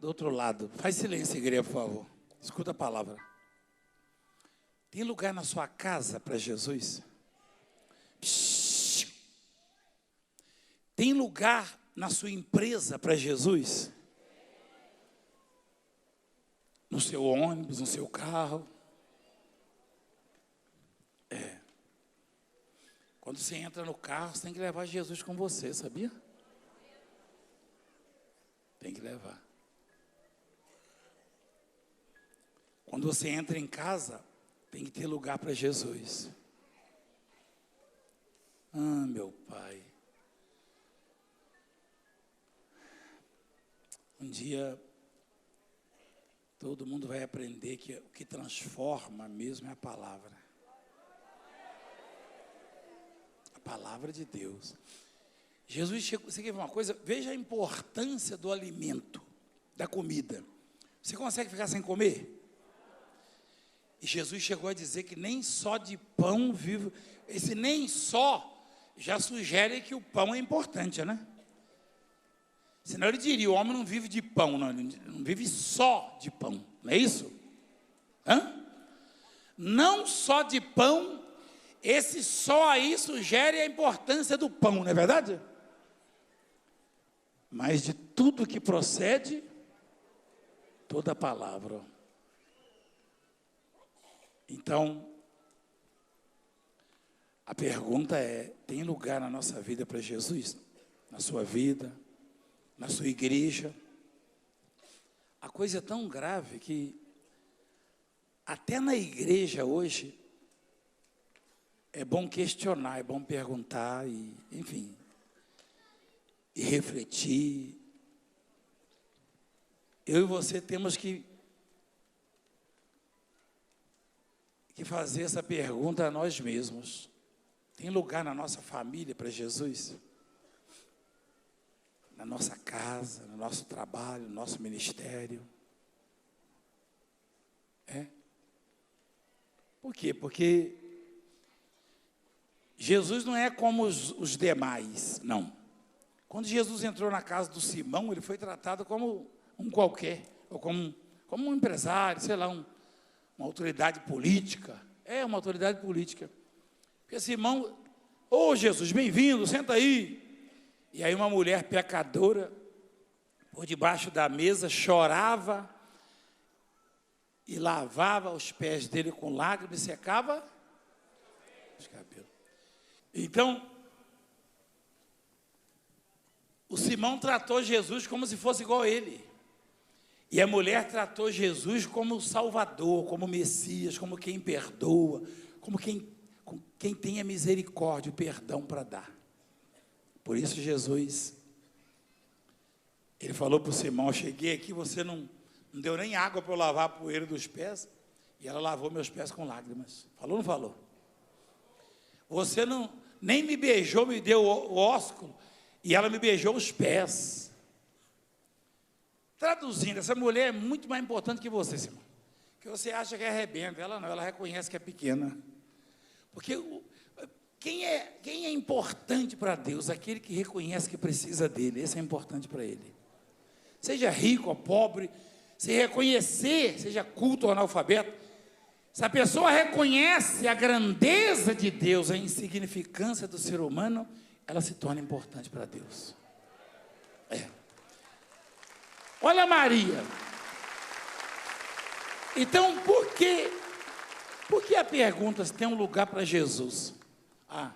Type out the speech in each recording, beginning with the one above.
do outro lado. Faz silêncio, igreja, por favor. Escuta a palavra. Tem lugar na sua casa para Jesus? Psh. Tem lugar na sua empresa para Jesus? No seu ônibus, no seu carro? Quando você entra no carro, você tem que levar Jesus com você, sabia? Tem que levar. Quando você entra em casa, tem que ter lugar para Jesus. Ah, meu Pai. Um dia, todo mundo vai aprender que o que transforma mesmo é a palavra. A palavra de Deus. Jesus chegou, você quer ver uma coisa? Veja a importância do alimento, da comida. Você consegue ficar sem comer? E Jesus chegou a dizer que nem só de pão vive. Esse nem só já sugere que o pão é importante, né? Senão ele diria, o homem não vive de pão, não, ele não vive só de pão, não é isso? Não só de pão, esse só aí sugere a importância do pão, não é verdade? Mas de tudo que procede, toda a palavra. Então, a pergunta é, tem lugar na nossa vida para Jesus? Na sua vida? Na sua igreja? A coisa é tão grave que até na igreja hoje é bom questionar, é bom perguntar, e, enfim, e refletir. Eu e você temos que fazer essa pergunta a nós mesmos. Tem lugar na nossa família para Jesus? Na nossa casa, no nosso trabalho, no nosso ministério? Por quê? Porque Jesus não é como os demais, não. Quando Jesus entrou na casa do Simão, ele foi tratado como um qualquer, ou como um empresário, sei lá, uma autoridade política. É uma autoridade política. Porque Simão, Jesus, bem-vindo, senta aí. E aí uma mulher pecadora, por debaixo da mesa, chorava e lavava os pés dele com lágrimas e secava os cabelos. Então, o Simão tratou Jesus como se fosse igual a ele. E a mulher tratou Jesus como Salvador, como Messias, como quem perdoa, como quem tem a misericórdia, o perdão para dar. Por isso Jesus, ele falou para o Simão, eu cheguei aqui, você não deu nem água para eu lavar a poeira dos pés, e ela lavou meus pés com lágrimas. Falou ou não falou? Você nem me beijou, me deu o ósculo, e ela me beijou os pés. Traduzindo, essa mulher é muito mais importante que você, Simão. Que você acha que é rebenta, ela não, ela reconhece que é pequena. Porque quem é importante para Deus? Aquele que reconhece que precisa dele, esse é importante para ele. Seja rico ou pobre, se reconhecer, seja culto ou analfabeto, se a pessoa reconhece a grandeza de Deus, a insignificância do ser humano, ela se torna importante para Deus. Olha Maria. Então, por que a pergunta se tem um lugar para Jesus? A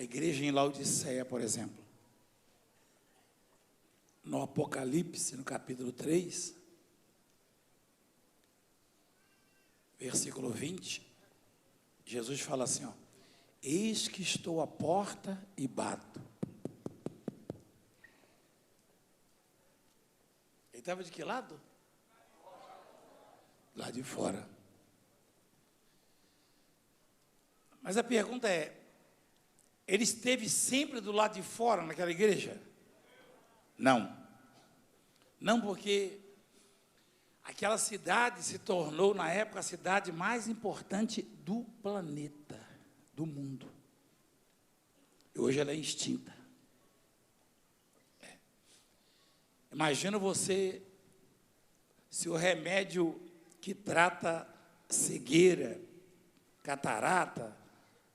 igreja em Laodiceia, por exemplo, no Apocalipse, no capítulo 3, versículo 20, Jesus fala assim, eis que estou à porta e bato. Ele estava de que lado? Lá de fora. Mas a pergunta é, ele esteve sempre do lado de fora naquela igreja? Não. Não, porque aquela cidade se tornou, na época, a cidade mais importante do planeta, do mundo. E hoje ela é extinta. Imagina você, se o remédio que trata cegueira, catarata,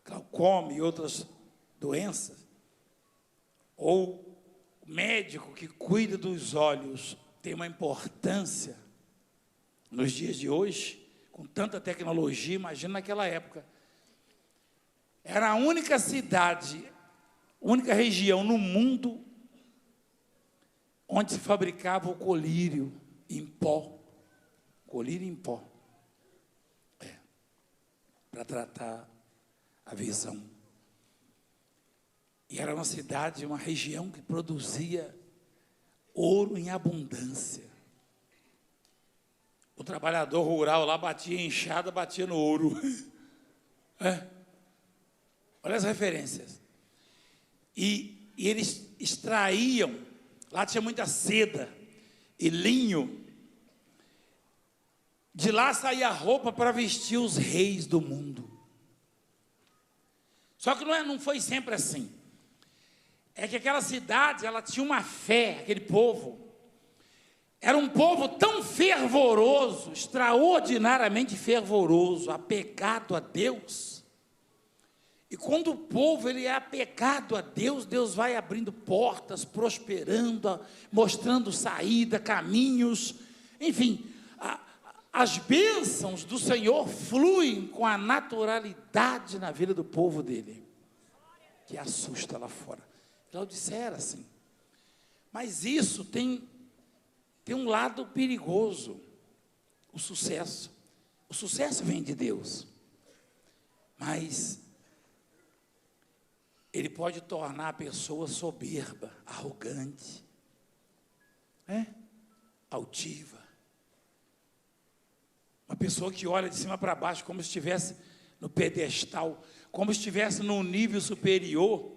glaucoma e outras doenças, ou o médico que cuida dos olhos tem uma importância nos dias de hoje, com tanta tecnologia, imagina naquela época. Era a única cidade, única região no mundo onde se fabricava o colírio em pó. Colírio em pó. Para tratar a visão. E era uma cidade, uma região que produzia ouro em abundância. O trabalhador rural lá batia em enxada, batia no ouro. Olha as referências. E eles extraíam, lá tinha muita seda e linho. De lá saía roupa para vestir os reis do mundo. Só que não foi sempre assim. É que aquela cidade, ela tinha uma fé, aquele povo. Era um povo tão fervoroso, extraordinariamente fervoroso, apegado a Deus. E quando o povo ele é apegado a Deus, Deus vai abrindo portas, prosperando, mostrando saída, caminhos, enfim, as bênçãos do Senhor fluem com a naturalidade na vida do povo dele, que assusta lá fora. Laodiceia era assim. Mas isso tem um lado perigoso, o sucesso. O sucesso vem de Deus, mas ele pode tornar a pessoa soberba, arrogante, altiva. Uma pessoa que olha de cima para baixo como se estivesse no pedestal, como se estivesse num nível superior,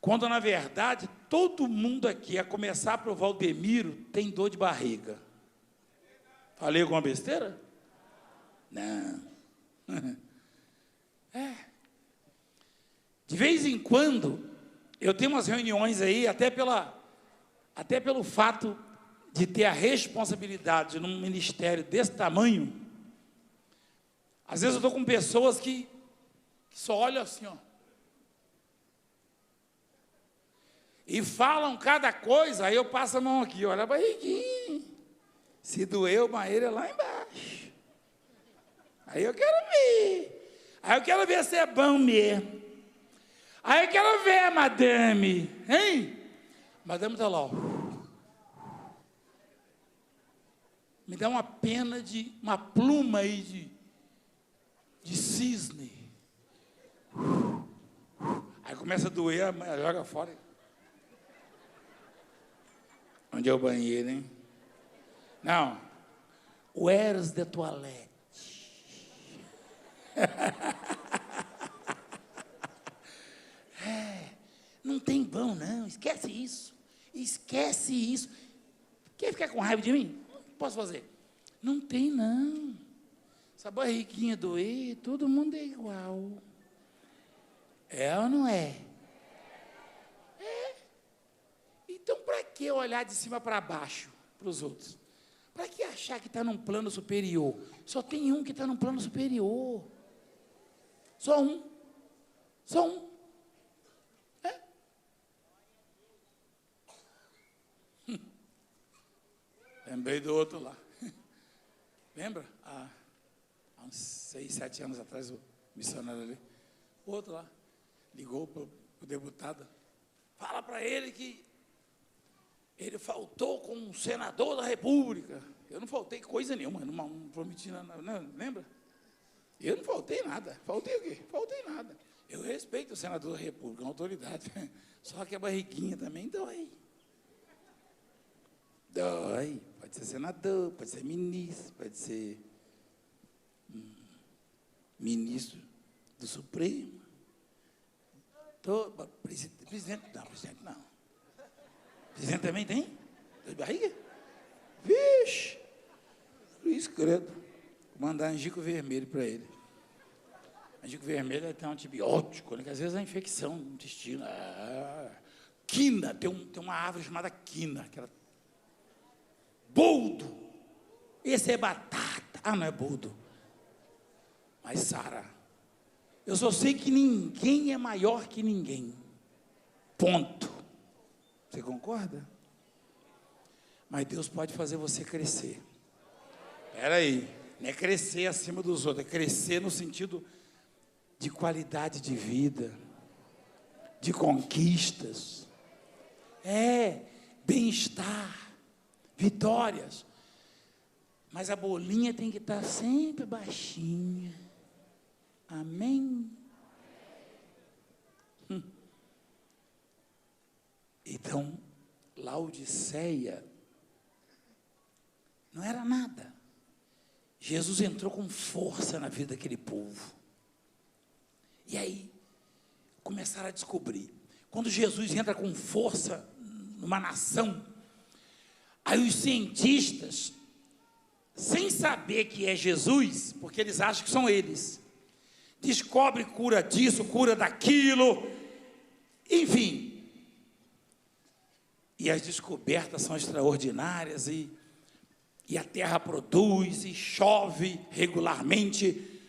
quando na verdade todo mundo aqui, a começar para o Valdemiro, tem dor de barriga. Falei alguma besteira? Não. De vez em quando, eu tenho umas reuniões aí, até pelo fato de ter a responsabilidade num ministério desse tamanho. Às vezes eu estou com pessoas que só olham assim, ó. E falam cada coisa, aí eu passo a mão aqui, olha a barriguinha. Se doeu, o banheiro é lá embaixo. Aí eu quero ver. Aí eu quero ver se é bom mesmo. Aí eu quero ver, madame. Hein? Madame está lá, ó. Me dá uma pena uma pluma aí de cisne. Aí começa a doer, joga fora. Onde é o banheiro, hein? Não. Where's the toilet? Não tem bom, não. Esquece isso. Esquece isso. Quer ficar com raiva de mim? Posso fazer? Não tem, não. Essa barriguinha doer, todo mundo é igual. É ou não é? É. Então, para que olhar de cima para baixo para os outros? Para que achar que está num plano superior? Só tem um que está num plano superior. Só um. Só um. Lembrei do outro lá. Lembra? Há uns 6, 7 anos atrás, o missionário ali. O outro lá ligou para o deputado. Fala para ele que ele faltou com um senador da República. Eu não faltei coisa nenhuma, não prometi nada, não, lembra? Eu não faltei nada. Faltei o quê? Faltei nada. Eu respeito o senador da República, é uma autoridade. Só que a barriguinha também dói. Dói. Pode ser senador, pode ser ministro, pode ser ministro do Supremo. Presidente não. Presidente também tem? Dor de barriga? Vixe! Luiz Credo. Vou mandar angico vermelho para ele. Angico vermelho tem um antibiótico, né, que às vezes é infecção no intestino. Quina, tem uma árvore chamada quina, que ela boldo, esse é batata. Ah, não é boldo. Mas Sara, eu só sei que ninguém é maior que ninguém. Ponto. Você concorda? Mas Deus pode fazer você crescer. Espera aí, não é crescer acima dos outros, é crescer no sentido de qualidade de vida, de conquistas, bem-estar, vitórias. Mas a bolinha tem que estar sempre baixinha. Amém? Então, Laodiceia não era nada. Jesus entrou com força na vida daquele povo. E aí, começaram a descobrir. Quando Jesus entra com força numa nação, aí os cientistas, sem saber que é Jesus, porque eles acham que são eles, descobrem cura disso, cura daquilo, enfim. E as descobertas são extraordinárias, e a terra produz, e chove regularmente,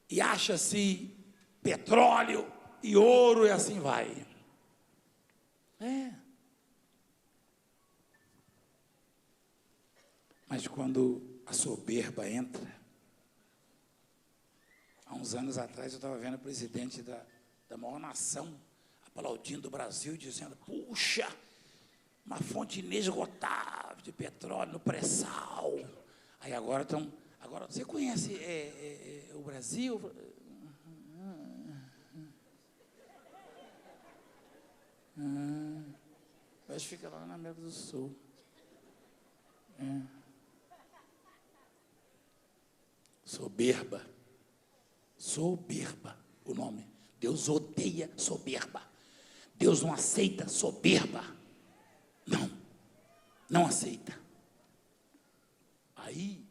e acha-se petróleo e ouro, e assim vai. Mas quando a soberba entra, há uns anos atrás eu estava vendo o presidente da maior nação aplaudindo o Brasil, dizendo: puxa, uma fonte inesgotável de petróleo no pré-sal. Aí agora você conhece o Brasil? Acho que fica lá na América do Sul. Soberba. Soberba, o nome. Deus odeia soberba. Deus não aceita soberba. Não aceita. Aí,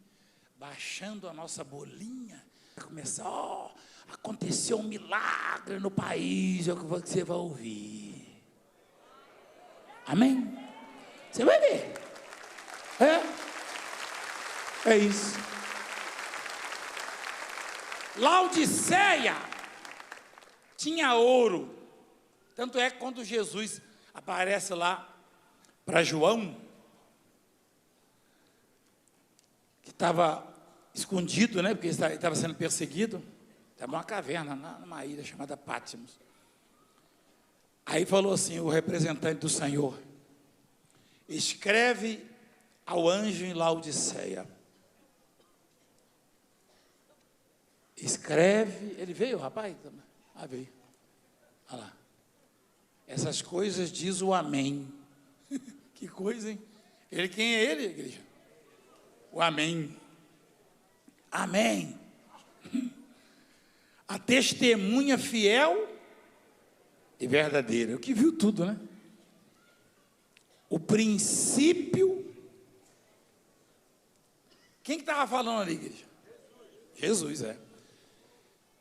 baixando a nossa bolinha, começar, aconteceu um milagre no país, é o que você vai ouvir. Amém? Você vai ver. É isso. Laodiceia tinha ouro. Tanto é que quando Jesus aparece lá para João, que estava escondido, né, porque ele estava sendo perseguido, estava numa caverna, numa ilha chamada Pátimos. Aí falou assim, o representante do Senhor: escreve ao anjo em Laodiceia. Escreve, ele veio, rapaz? Veio. Olha lá. Essas coisas diz o Amém. Que coisa, hein? Quem é ele, igreja? O Amém. Amém. A testemunha fiel e verdadeira. O que viu tudo, né? O princípio. Quem que estava falando ali, igreja? Jesus,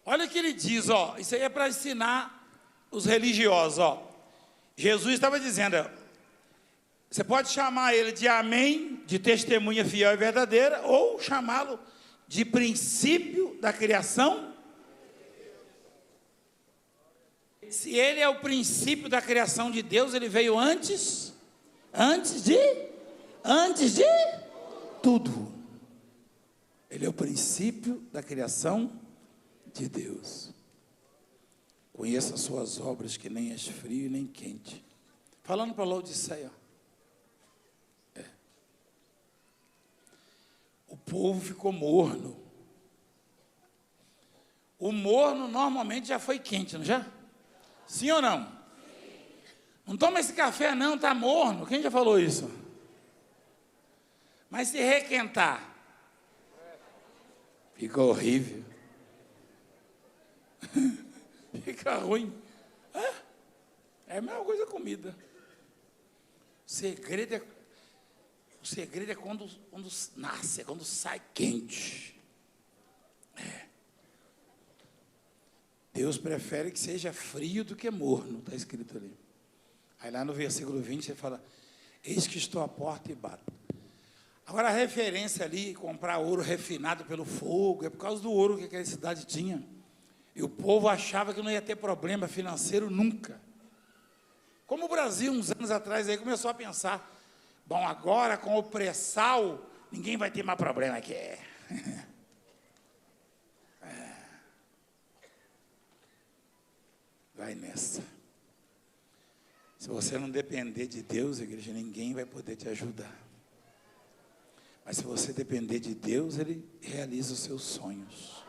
Olha o que ele diz, isso aí é para ensinar os religiosos, Jesus estava dizendo, você pode chamar ele de Amém, de testemunha fiel e verdadeira, ou chamá-lo de princípio da criação. Se ele é o princípio da criação de Deus, ele veio antes de tudo. Ele é o princípio da criação de Deus. Conheça as suas obras, que nem és frio nem quente. Falando para Laodiceia. O povo ficou morno. O morno normalmente já foi quente, não já? Sim ou não? Sim. Não toma esse café não, está morno. Quem já falou isso? Mas se requentar, fica horrível. Fica ruim. É a mesma coisa comida. O segredo é quando nasce, é quando sai quente. Deus prefere que seja frio do que morno, está escrito ali. Aí lá no versículo 20 ele fala: eis que estou à porta e bato. Agora, a referência ali, comprar ouro refinado pelo fogo, é por causa do ouro que aquela cidade tinha. E o povo achava que não ia ter problema financeiro nunca. Como o Brasil, uns anos atrás, aí começou a pensar, bom, agora com o pré-sal, ninguém vai ter mais problema aqui. Vai nessa. Se você não depender de Deus, igreja, ninguém vai poder te ajudar. Mas se você depender de Deus, Ele realiza os seus sonhos.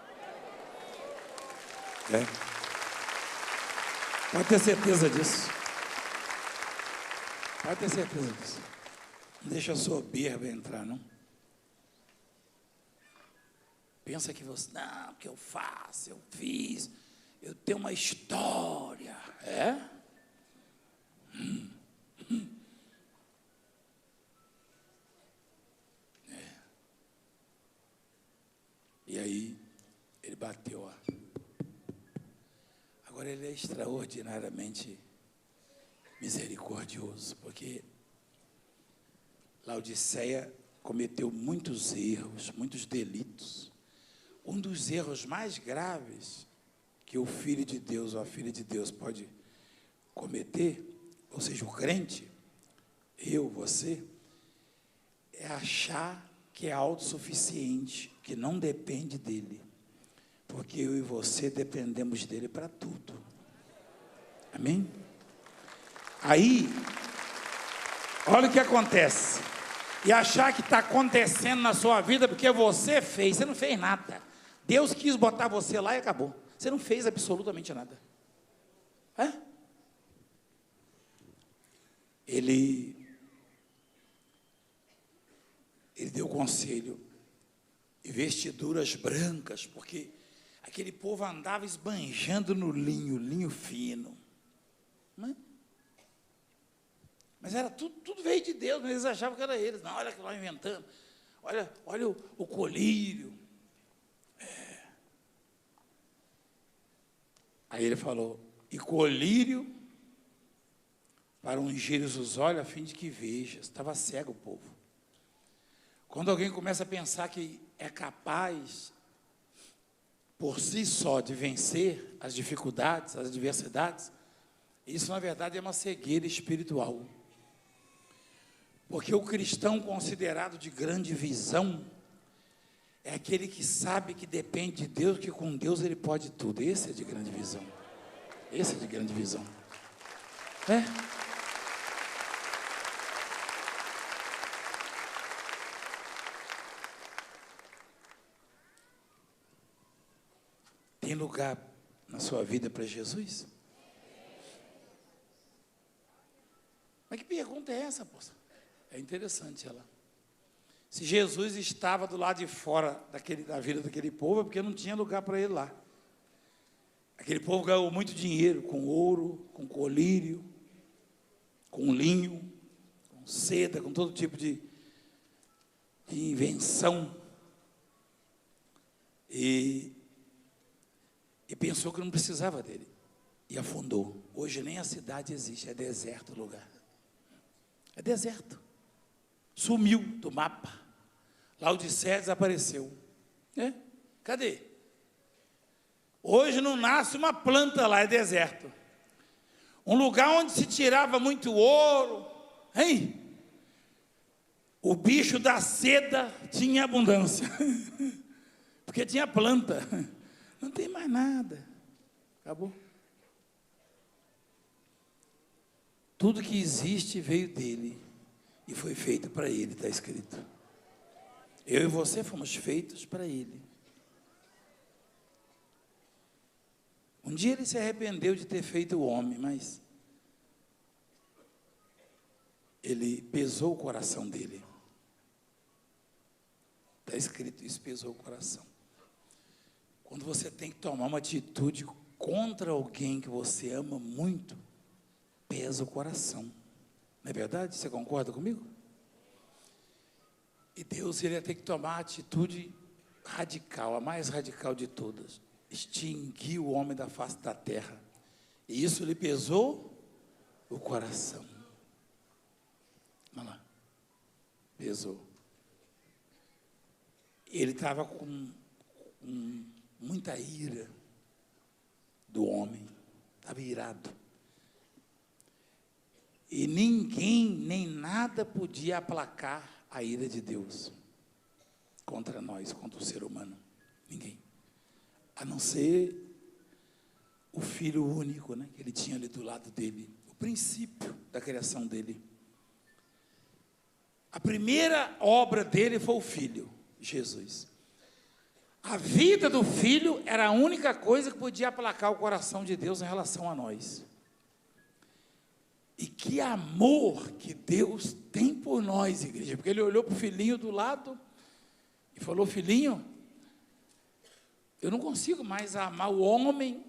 Pode ter certeza disso. Pode ter certeza disso. Não deixa a soberba entrar, não. Pensa que você, não, que eu faço, eu fiz, eu tenho uma história. E aí, ele bateu, ó. Agora ele é extraordinariamente misericordioso, porque Laodiceia cometeu muitos erros, muitos delitos. Um dos erros mais graves que o Filho de Deus ou a Filha de Deus pode cometer, ou seja, o crente, eu, você, é achar que é autossuficiente, que não depende dele, porque eu e você dependemos dele para tudo. Amém? Aí, olha o que acontece, e achar que está acontecendo na sua vida porque você fez, você não fez nada. Deus quis botar você lá e acabou. Você não fez absolutamente nada. Ele deu conselho, e vestiduras brancas, porque aquele povo andava esbanjando no linho fino. Não é? Mas era tudo veio de Deus, mas eles achavam que era eles. Não, olha que nós inventamos. Olha o colírio. Aí ele falou, e colírio para ungir os olhos a fim de que vejas. Estava cego o povo. Quando alguém começa a pensar que é capaz, por si só, de vencer as dificuldades, as adversidades, isso, na verdade, é uma cegueira espiritual. Porque o cristão considerado de grande visão é aquele que sabe que depende de Deus, que com Deus ele pode tudo. Esse é de grande visão. Esse é de grande visão. Tem lugar na sua vida para Jesus? Mas que pergunta é essa, poxa? É interessante ela. Se Jesus estava do lado de fora da vida daquele povo, é porque não tinha lugar para ele lá. Aquele povo ganhou muito dinheiro com ouro, com colírio, com linho, com seda, com todo tipo de invenção. E pensou que não precisava dele. E afundou. Hoje nem a cidade existe, é deserto o lugar. É deserto. Sumiu do mapa. Laodiceia desapareceu. Cadê? Hoje não nasce uma planta lá, é deserto. Um lugar onde se tirava muito ouro. O bicho da seda tinha abundância. Porque tinha planta. Não tem mais nada. Acabou. Tudo que existe veio dele e foi feito para ele, está escrito. Eu e você fomos feitos para ele. Um dia ele se arrependeu de ter feito o homem, mas ele pesou o coração dele. Está escrito isso, pesou o coração. Quando você tem que tomar uma atitude contra alguém que você ama muito, pesa o coração. Não é verdade? Você concorda comigo? E Deus, ele ia ter que tomar a atitude radical, a mais radical de todas. Extinguir o homem da face da terra. E isso lhe pesou o coração. Olha lá. Pesou. Ele estava com muita ira do homem, estava irado. E ninguém, nem nada podia aplacar a ira de Deus contra nós, contra o ser humano. Ninguém. A não ser o Filho único, né, que ele tinha ali do lado dele. O princípio da criação dele. A primeira obra dele foi o Filho, Jesus. A vida do Filho era a única coisa que podia aplacar o coração de Deus em relação a nós. E que amor que Deus tem por nós, igreja. Porque ele olhou para o filhinho do lado e falou: filhinho, eu não consigo mais amar o homem,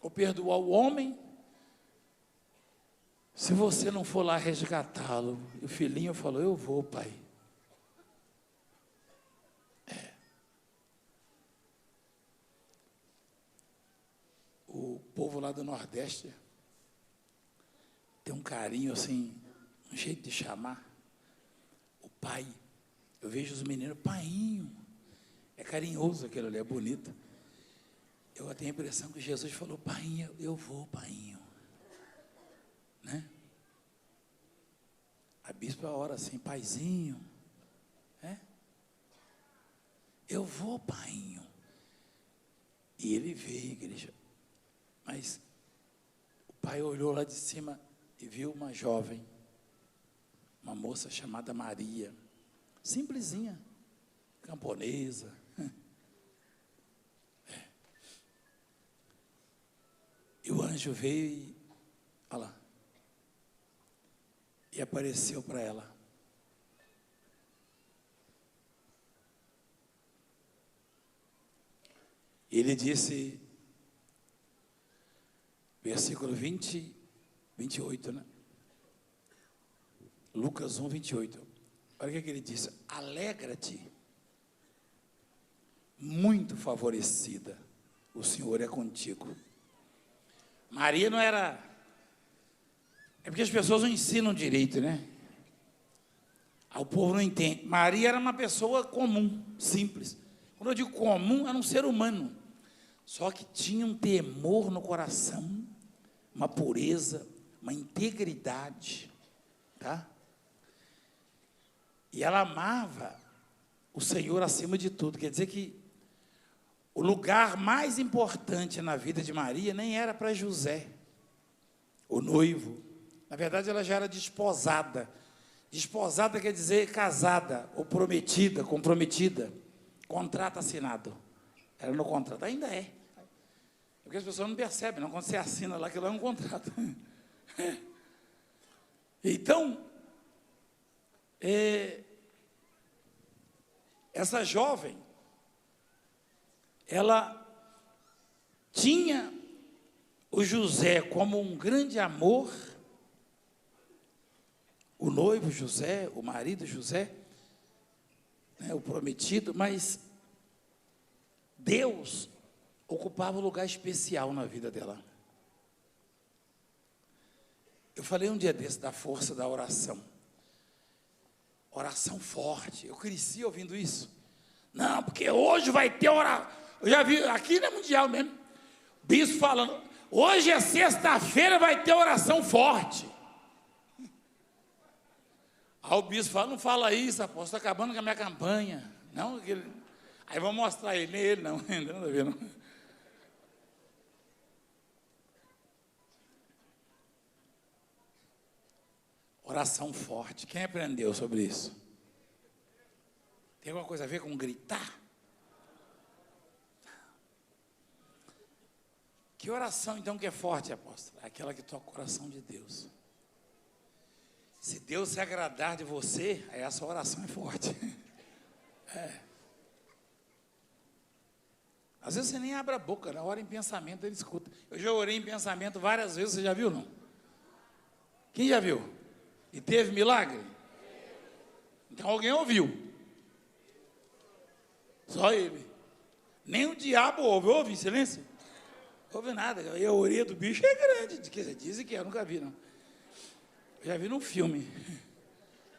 ou perdoar o homem, se você não for lá resgatá-lo. E o filhinho falou: eu vou, pai. O povo lá do Nordeste tem um carinho assim, um jeito de chamar o pai. Eu vejo os meninos, painho. É carinhoso aquilo ali, é bonito. Eu tenho a impressão que Jesus falou: painho, eu vou, painho. Né? A bispa ora assim: paizinho. Né? Eu vou, painho. E ele veio, igreja. Mas o pai olhou lá de cima e viu uma jovem, uma moça chamada Maria, simplesinha, camponesa. E o anjo veio e, olha lá, e apareceu para ela. Ele disse, versículo 28, né? Lucas 1, 28. Olha o que ele disse: alegra-te, muito favorecida, o Senhor é contigo. Maria não era... É porque as pessoas não ensinam direito, né? O povo não entende. Maria era uma pessoa comum, simples. Quando eu digo comum, era um ser humano. Só que tinha um temor no coração, uma pureza, uma integridade, tá? E ela amava o Senhor acima de tudo. Quer dizer que o lugar mais importante na vida de Maria nem era para José, o noivo. Na verdade, ela já era desposada. Desposada quer dizer casada, ou prometida, comprometida. Contrato assinado. Era no contrato, ainda é. Porque as pessoas não percebem, não, quando você assina lá, aquilo é um contrato. Então, essa jovem, ela tinha o José como um grande amor, o noivo José, o marido José, né, o prometido, mas Deus ocupava um lugar especial na vida dela. Eu falei um dia desse da força da oração. Oração forte. Eu cresci ouvindo isso. Não, porque hoje vai ter oração. Eu já vi, aqui na Mundial mesmo, bispo falando: hoje é sexta-feira, vai ter oração forte. Aí o bispo fala: não fala isso, apóstolo, está acabando com a minha campanha. Não, aí vou mostrar ele, nem ele não, não nada a ver, não. Oração forte. Quem aprendeu sobre isso? Tem alguma coisa a ver com gritar? Que oração, então, que é forte, apóstolo? Aquela que toca o coração de Deus. Se Deus se agradar de você, aí essa oração é forte. Às vezes você nem abre a boca, na hora em pensamento ele escuta. Eu já orei em pensamento várias vezes, você já viu, não? Quem já viu? E teve milagre? Então alguém ouviu. Só ele. Nem o diabo ouve em silêncio. Não ouve nada. E a orelha do bicho é grande. Dizem que é, eu nunca vi, não. Eu já vi num filme.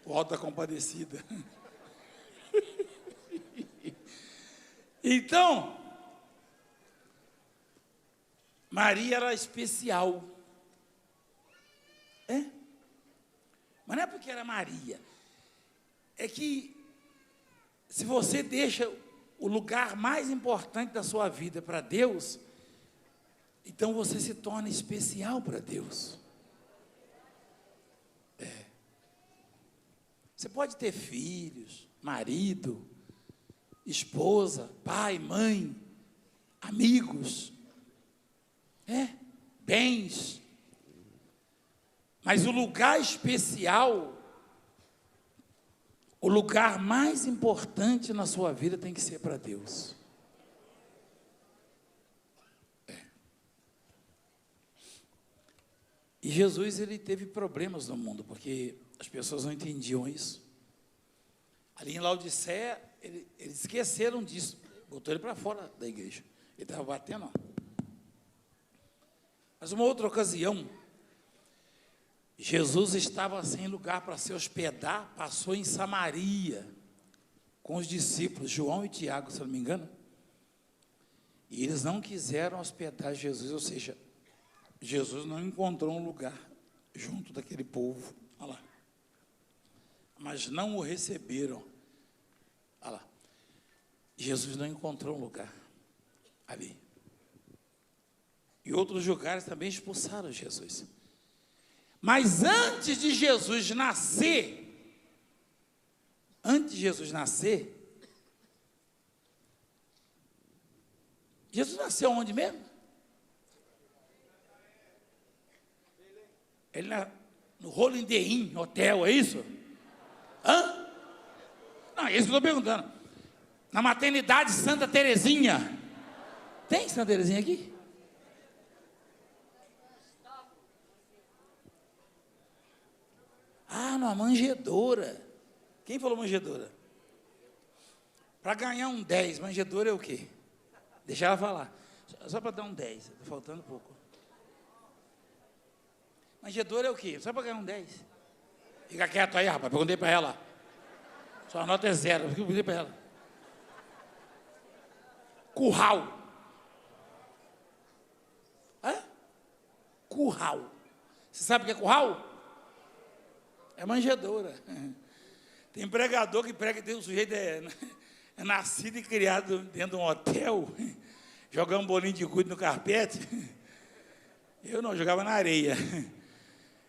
O Alto da Compadecida. Então, Maria era especial. Mas não é porque era Maria. É que, se você deixa o lugar mais importante da sua vida para Deus, então você se torna especial para Deus. Você pode ter filhos, marido, esposa, pai, mãe, amigos, bens. Mas o lugar especial, o lugar mais importante na sua vida tem que ser para Deus. E Jesus, ele teve problemas no mundo, porque as pessoas não entendiam isso. Ali em Laodiceia, eles esqueceram disso, botou ele para fora da igreja. Ele estava batendo, ó. Mas uma outra ocasião, Jesus estava sem lugar para se hospedar, passou em Samaria, com os discípulos, João e Tiago, se eu não me engano, e eles não quiseram hospedar Jesus, ou seja, Jesus não encontrou um lugar junto daquele povo, olha lá, mas não o receberam, olha lá, Jesus não encontrou um lugar ali, e outros lugares também expulsaram Jesus. Mas antes de Jesus nascer, Jesus nasceu onde mesmo? Ele no Holiday Inn Hotel, é isso? Não, é isso que eu estou perguntando. Na maternidade Santa Terezinha. Tem Santa Terezinha aqui? Numa manjedoura. Quem falou manjedoura? Para ganhar um 10, manjedoura é o quê? Deixa ela falar. Só para dar um 10, está faltando pouco. Manjedoura é o quê? Só para ganhar um 10. Fica quieto aí, rapaz, perguntei para ela. Sua nota é 0, eu perguntei para ela. Curral. Curral. Você sabe o que é curral? É manjedoura. Tem pregador que prega que tem um sujeito é nascido e criado dentro de um hotel, jogando um bolinho de gude no carpete. Eu não, jogava na areia.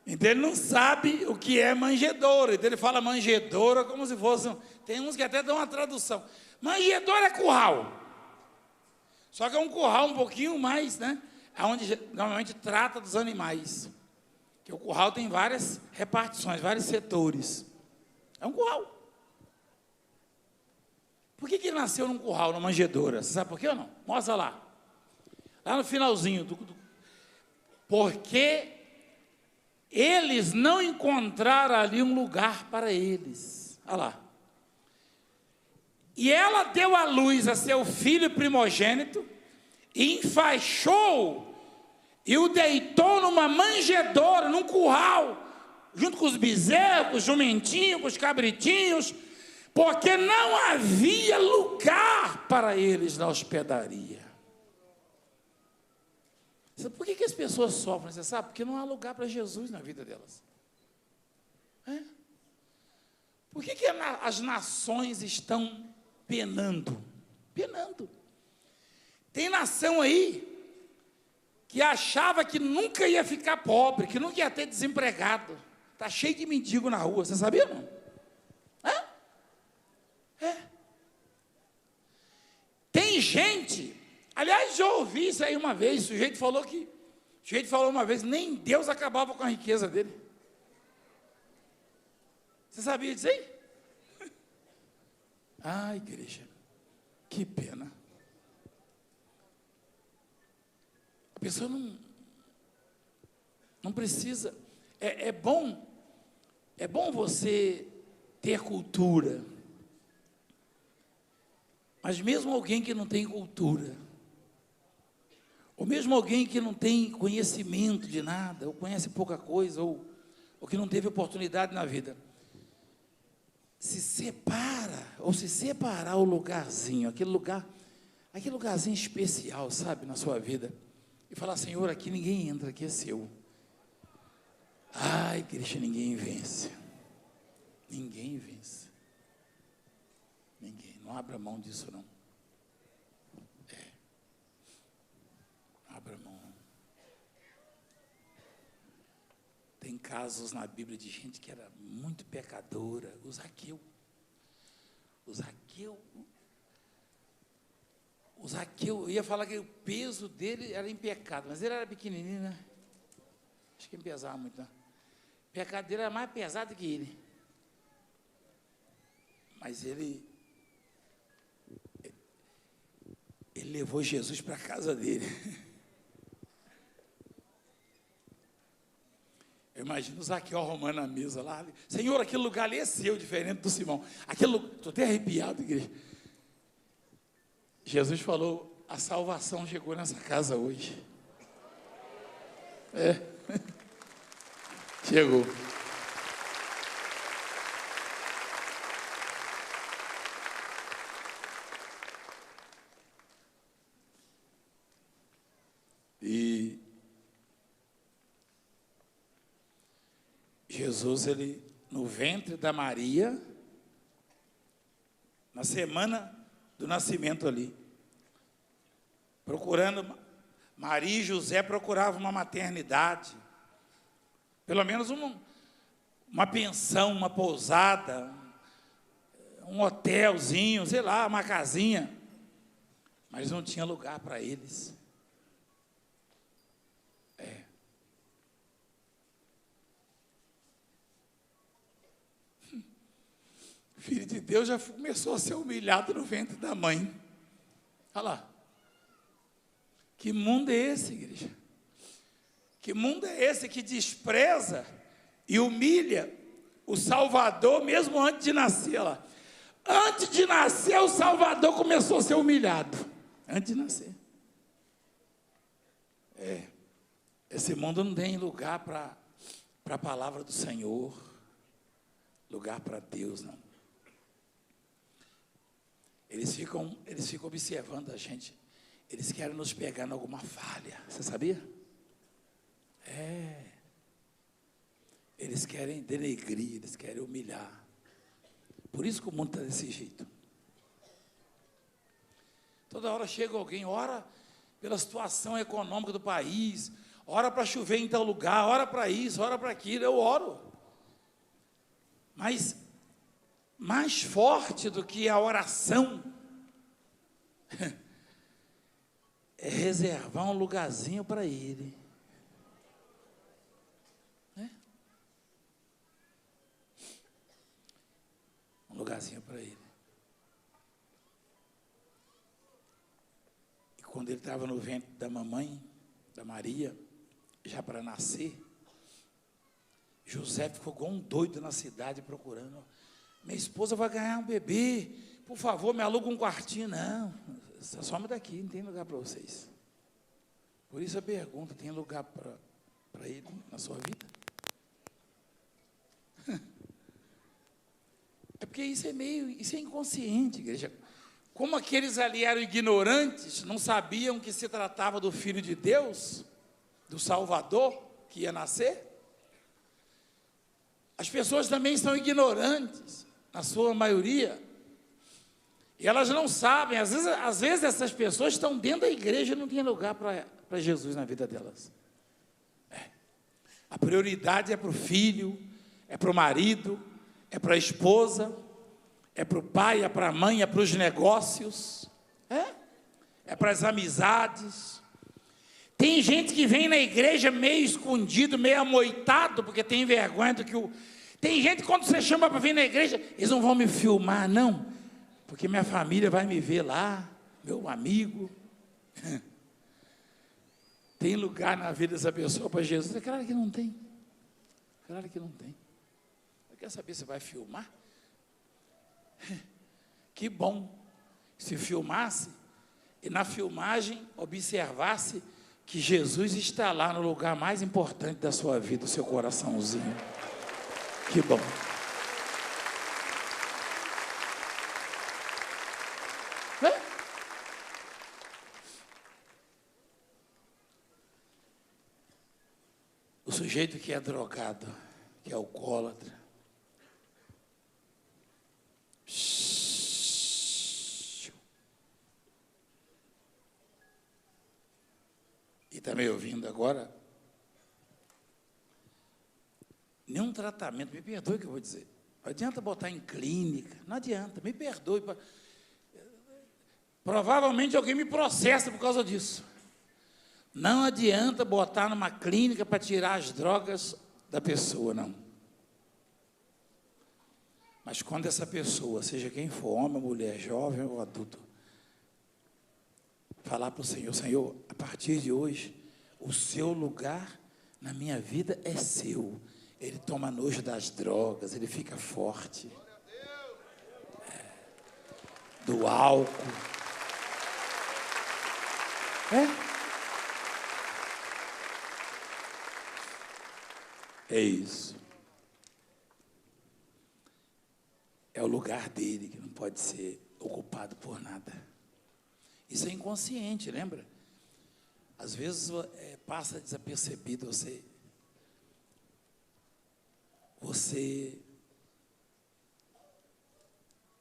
Então ele não sabe o que é manjedoura. Então ele fala manjedoura como se fosse... Tem uns que até dão uma tradução. Manjedoura é curral. Só que é um curral um pouquinho mais, onde normalmente trata dos animais. Que o curral tem várias repartições, vários setores. É um curral. Por que ele nasceu num curral, numa manjedoura? Você sabe por quê ou não? Mostra lá. Lá no finalzinho. Porque eles não encontraram ali um lugar para eles. Olha lá. E ela deu à luz a seu filho primogênito, e enfaixou e o deitou numa manjedoura, num curral, junto com os bezerros, com os jumentinhos, com os cabritinhos, porque não havia lugar para eles na hospedaria. Por que as pessoas sofrem, você sabe? Porque não há lugar para Jesus na vida delas. Por que as nações estão penando? Penando. Tem nação aí que achava que nunca ia ficar pobre, que nunca ia ter desempregado. Está cheio de mendigo na rua, você sabia não? Tem gente, aliás, já ouvi isso aí uma vez, o sujeito falou uma vez, nem Deus acabava com a riqueza dele. Você sabia disso aí? Igreja, que pena. A pessoa não precisa. É bom você ter cultura. Mas mesmo alguém que não tem cultura, ou mesmo alguém que não tem conhecimento de nada, ou conhece pouca coisa, ou que não teve oportunidade na vida, se separar o lugarzinho, aquele lugar aquele lugarzinho especial, sabe, na sua vida, e falar: Senhor, aqui ninguém entra, aqui é seu. Ai, igreja, ninguém vence. Ninguém vence. Ninguém. Não abra mão disso, não. Não abra mão. Tem casos na Bíblia de gente que era muito pecadora. O Zaqueu. Eu ia falar que o peso dele era em pecado, mas ele era pequenininho, né? Acho que não pesava muito, não. O pecado dele era mais pesado que ele. Mas ele levou Jesus para a casa dele. Eu imagino o Zaqueu arrumando a mesa lá. Senhor, aquele lugar ali é seu, diferente do Simão. Estou até arrepiado, igreja. Jesus falou: a salvação chegou nessa casa hoje. Chegou. E Jesus, ele, no ventre da Maria, na semana do nascimento ali, procurando, Maria e José procuravam uma maternidade, pelo menos uma pensão, uma pousada, um hotelzinho, sei lá, uma casinha, mas não tinha lugar para eles. O Filho de Deus já começou a ser humilhado no ventre da mãe. Olha lá. Que mundo é esse, igreja? Que mundo é esse que despreza e humilha o Salvador mesmo antes de nascer? Olha lá. Antes de nascer, o Salvador começou a ser humilhado. Antes de nascer. Esse mundo não tem lugar para a palavra do Senhor. Lugar para Deus, não. Eles ficam observando a gente. Eles querem nos pegar em alguma falha. Você sabia? Eles querem denegrir, eles querem humilhar. Por isso que o mundo está desse jeito. Toda hora chega alguém, ora pela situação econômica do país, ora para chover em tal lugar, ora para isso, ora para aquilo. Eu oro. Mas mais forte do que a oração é reservar um lugarzinho para ele. Um lugarzinho para ele. E quando ele estava no ventre da mamãe, da Maria, já para nascer, José ficou igual um doido na cidade procurando. Minha esposa vai ganhar um bebê, por favor, me aluga um quartinho. Não, some daqui, não tem lugar para vocês. Por isso a pergunta: tem lugar para ele na sua vida? É porque isso é inconsciente, igreja. Como aqueles ali eram ignorantes, não sabiam que se tratava do Filho de Deus, do Salvador, que ia nascer. As pessoas também são ignorantes, na sua maioria, e elas não sabem. Às vezes essas pessoas estão dentro da igreja e não tem lugar para Jesus na vida delas. A prioridade é para o filho, é para o marido, é para a esposa, é para o pai, é para a mãe, é para os negócios, é para as amizades. Tem gente que vem na igreja meio escondido, meio amoitado, porque tem vergonha do que o... Tem gente que quando você chama para vir na igreja, eles não vão me filmar, não, porque minha família vai me ver lá, meu amigo. Tem lugar na vida dessa pessoa para Jesus? É claro que não tem. Claro que não tem. Você quer saber se vai filmar? Que bom se filmasse e na filmagem observasse que Jesus está lá no lugar mais importante da sua vida, o seu coraçãozinho. Que bom. sujeito que é drogado, que é alcoólatra. E está me ouvindo agora? Nenhum tratamento, me perdoe o que eu vou dizer. Não adianta botar em clínica, não adianta, me perdoe. Provavelmente alguém me processa por causa disso. Não adianta botar numa clínica para tirar as drogas da pessoa, não. Mas quando essa pessoa, seja quem for, homem, mulher, jovem ou adulto, falar para o Senhor, Senhor, a partir de hoje, o seu lugar na minha vida é seu. Ele toma nojo das drogas, ele fica forte. Do álcool. É isso. É o lugar dele que não pode ser ocupado por nada. Isso é inconsciente, lembra? Às vezes passa desapercebido, você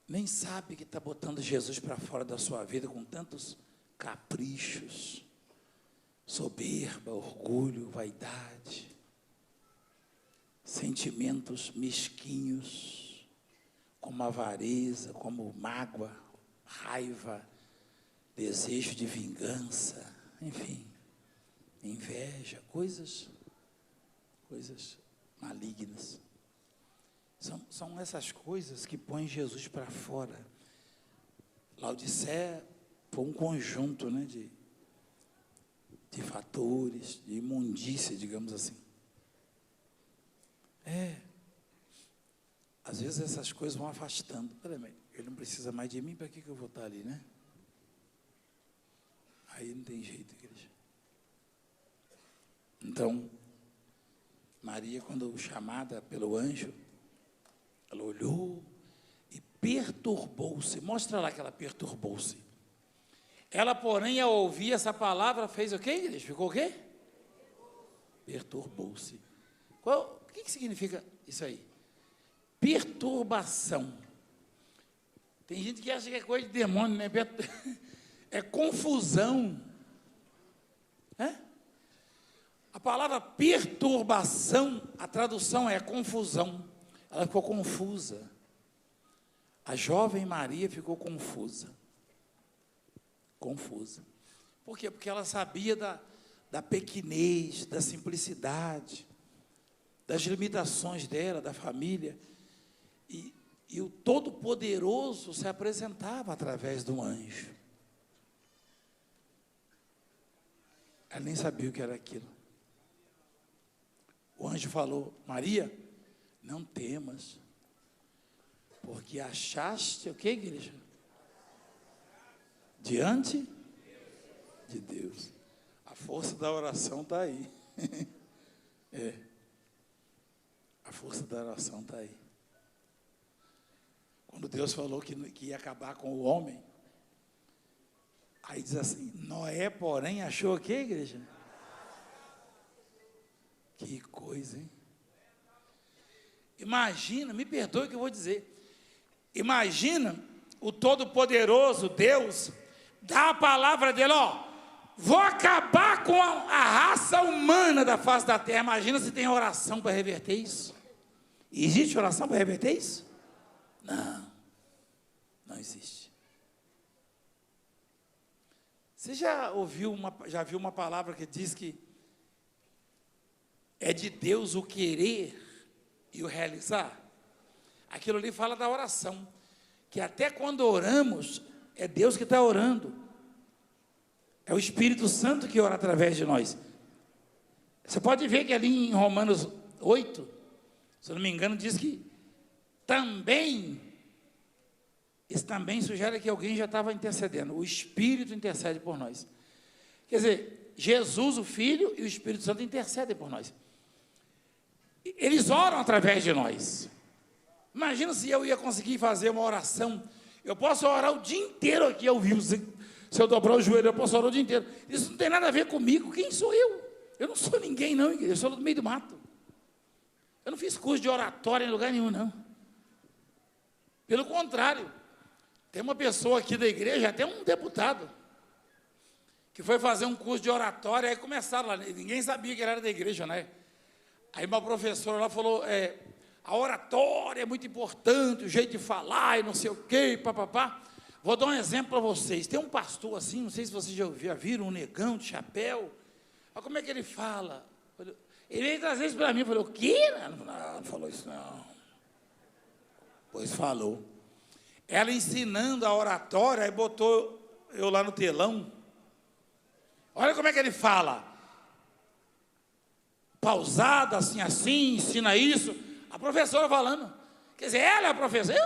nem sabe que está botando Jesus para fora da sua vida com tantos caprichos, soberba, orgulho, vaidade, sentimentos mesquinhos, como avareza, como mágoa, raiva, desejo de vingança, enfim, inveja, coisas malignas. São essas coisas que põem Jesus para fora. Laodiceia foi um conjunto, né, de fatores, de imundícia, digamos assim. Às vezes essas coisas vão afastando. Peraí, ele não precisa mais de mim, para que eu vou estar ali, né? Aí não tem jeito, igreja. Então, Maria, quando chamada pelo anjo, ela olhou e perturbou-se. Mostra lá que ela perturbou-se. Ela, porém, ao ouvir essa palavra, fez o quê, igreja? Ficou o quê? Perturbou-se. O que significa isso aí? Perturbação. Tem gente que acha que é coisa de demônio, né? É confusão. A palavra perturbação, a tradução é confusão. Ela ficou confusa. A jovem Maria ficou confusa. Confusa. Por quê? Porque ela sabia da pequenez, da simplicidade, das limitações dela, da família. E o Todo-Poderoso se apresentava através de um anjo. Ela nem sabia o que era aquilo. O anjo falou: Maria, não temas, porque achaste o que, igreja? Diante de Deus. A força da oração está aí. A força da oração está aí. Quando Deus falou que ia acabar com o homem, aí diz assim: Noé, porém, achou o que, igreja? Que coisa, hein? Imagina, me perdoe o que eu vou dizer. Imagina o Todo-Poderoso Deus dá a palavra dele: vou acabar com a raça humana da face da terra. Imagina se tem oração para reverter isso. Existe oração para reverter isso? Não existe. Você já viu uma palavra que diz que é de Deus o querer e o realizar? Aquilo ali fala da oração, que até quando oramos, é Deus que está orando, é o Espírito Santo que ora através de nós. Você pode ver que ali em Romanos 8, se eu não me engano, diz que isso também sugere que alguém já estava intercedendo, o Espírito intercede por nós. Quer dizer, Jesus, o Filho, e o Espírito Santo intercedem por nós. Eles oram através de nós. Imagina se eu ia conseguir fazer uma oração. Eu posso orar o dia inteiro aqui ao vivo. Se eu dobrar o joelho, eu posso orar o dia inteiro. Isso não tem nada a ver comigo. Quem sou eu? Eu não sou ninguém, não, igreja. Eu sou do meio do mato. Eu não fiz curso de oratória em lugar nenhum, não. Pelo contrário, tem uma pessoa aqui da igreja, até um deputado, que foi fazer um curso de oratória, aí começaram lá, ninguém sabia que ele era da igreja, né? Aí uma professora lá falou, a oratória é muito importante, o jeito de falar e não sei o quê, papapá. Vou dar um exemplo para vocês. Tem um pastor assim, não sei se vocês já viram, um negão de chapéu. Olha como é que ele fala. Ele veio trazer isso para mim, falou, o quê? Não falou isso não. Pois falou. Ela ensinando a oratória, aí botou eu lá no telão. Olha como é que ele fala. Pausado, assim, ensina isso. A professora falando. Quer dizer, ela é a professora.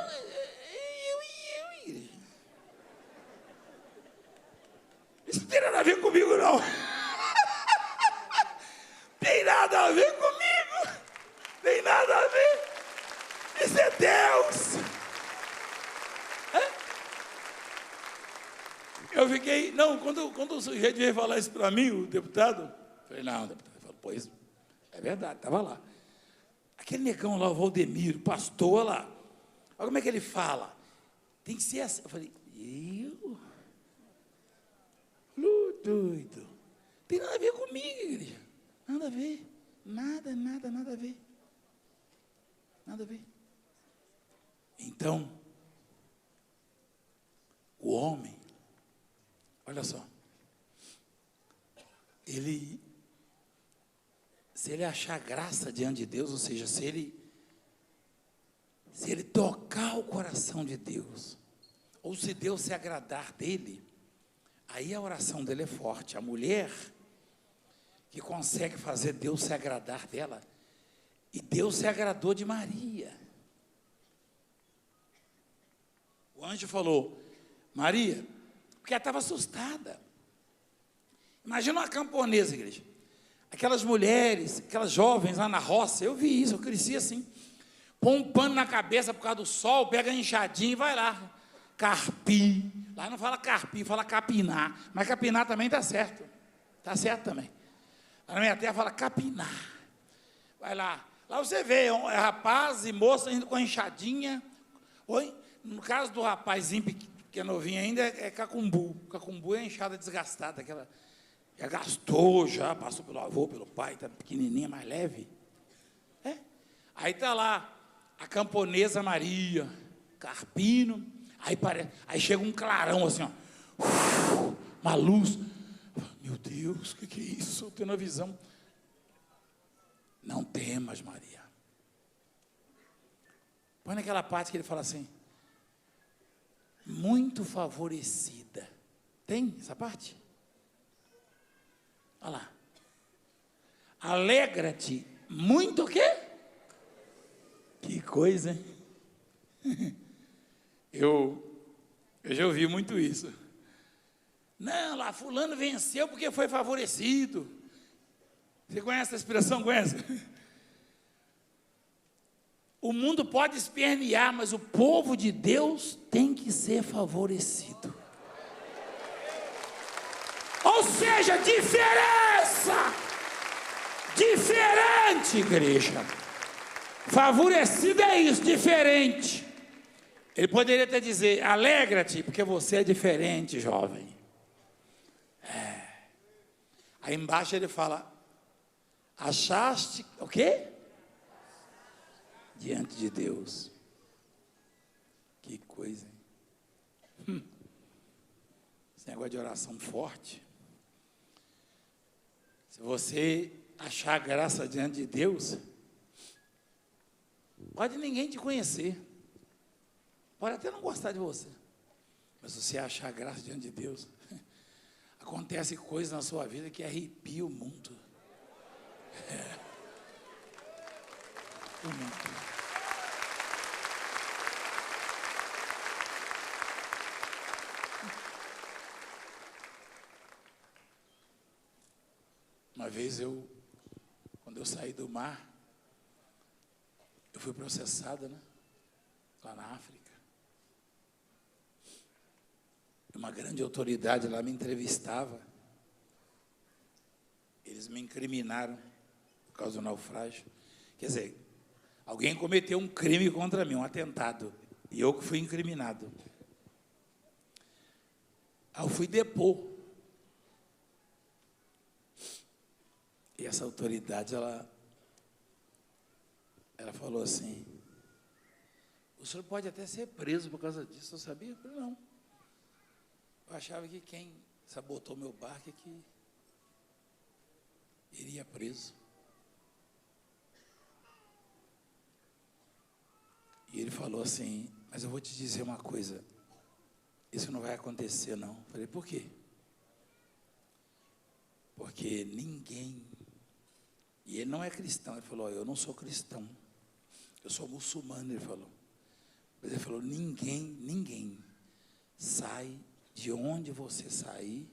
Isso não tem nada a ver comigo, não. Tem nada a ver comigo. Tem nada a ver. Isso é Deus. Eu fiquei, não, quando o sujeito veio falar isso para mim, o deputado, eu falei, não, deputado, ele falou, pois, é verdade, estava lá. Aquele negão lá, o Valdemiro, pastor lá, olha como é que ele fala, tem que ser assim. Eu falei, doido, tem nada a ver comigo, igreja, nada a ver, nada a ver, nada a ver. Então, o homem, olha só, se ele achar graça diante de Deus, ou seja, se ele tocar o coração de Deus, ou se Deus se agradar dele, aí a oração dele é forte. A mulher que consegue fazer Deus se agradar dela, e Deus se agradou de Maria. O anjo falou, Maria, porque ela estava assustada. Imagina uma camponesa, igreja. Aquelas mulheres, aquelas jovens lá na roça, eu vi isso, eu cresci assim. Põe um pano na cabeça por causa do sol, pega a enxadinha e vai lá. Carpir. Lá não fala carpir, fala capinar. Mas capinar também está certo. Está certo também. Lá na minha terra fala capinar. Vai lá. Lá você vê, rapaz e moça indo com a enxadinha. Ou, no caso do rapazinho que é novinho ainda, é cacumbu. Cacumbu é a enxada desgastada, aquela já gastou, já passou pelo avô, pelo pai, está pequenininha, mais leve. Aí está lá a camponesa Maria, carpino, aí chega um clarão assim, ó, uma luz. Meu Deus, o que é isso? Estou tendo a visão. Não temas, Maria. Põe naquela parte que ele fala assim, muito favorecida. Tem essa parte? Olha lá. Alegra-te. Muito o quê? Que coisa, hein? Eu já ouvi muito isso. Não, lá fulano venceu porque foi favorecido. Você conhece essa expressão? Conhece? O mundo pode espernear, mas o povo de Deus tem que ser favorecido. Ou seja, diferença. Diferente, igreja. Favorecido é isso, diferente. Ele poderia até dizer, alegra-te, porque você é diferente, jovem. Aí embaixo ele fala, achaste, o quê? Diante de Deus. Que coisa, hein? Esse negócio de oração forte. Se você achar graça diante de Deus, pode ninguém te conhecer, pode até não gostar de você, mas se você achar graça diante de Deus, acontece coisas na sua vida que arrepia o mundo. O mundo. Uma vez quando eu saí do mar, eu fui processada, né? Lá na África. Uma grande autoridade lá me entrevistava. Eles me incriminaram por causa do naufrágio. Quer dizer, alguém cometeu um crime contra mim, um atentado, e eu que fui incriminado. Aí eu fui depor. E essa autoridade, ela falou assim: o senhor pode até ser preso por causa disso, eu sabia? Eu falei, não. Eu achava que quem sabotou meu barco é que iria preso. E ele falou assim: mas eu vou te dizer uma coisa, isso não vai acontecer, não. Eu falei, por quê? Porque ninguém, e ele não é cristão, ele falou, eu não sou cristão, eu sou muçulmano, ele falou. Mas ele falou, ninguém sai de onde você sair,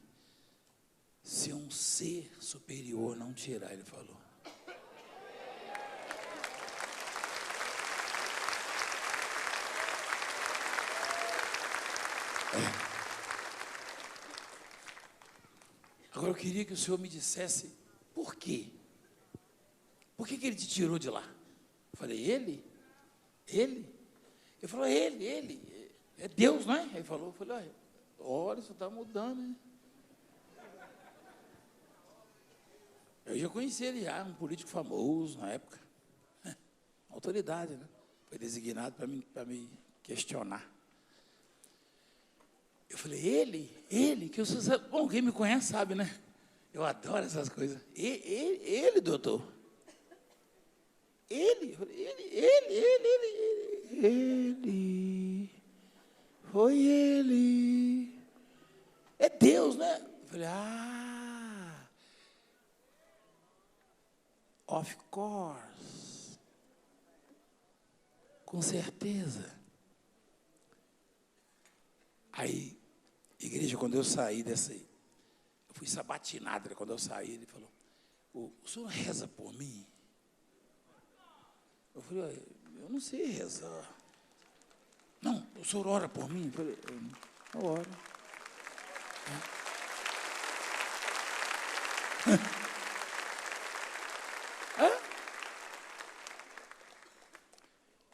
se um ser superior não tirar, ele falou. Agora eu queria que o senhor me dissesse por quê? Por que ele te tirou de lá? Eu falei, ele? Ele? Ele falou, ele. É Deus, não é? Ele falou, eu falei, olha, isso está mudando, né? Eu já conheci ele já, um político famoso na época. Autoridade, né? Foi designado para me questionar. Eu falei, ele, que você sabe, bom, quem me conhece sabe, né? Eu adoro essas coisas. Ele, doutor. Ele, foi ele. É Deus, né? Eu falei, of course. Com certeza. Aí, igreja, quando eu saí dessa, eu fui sabatinado, quando eu saí, ele falou, o senhor reza por mim? Eu falei, eu não sei rezar. Não, o senhor ora por mim? Eu falei, eu oro.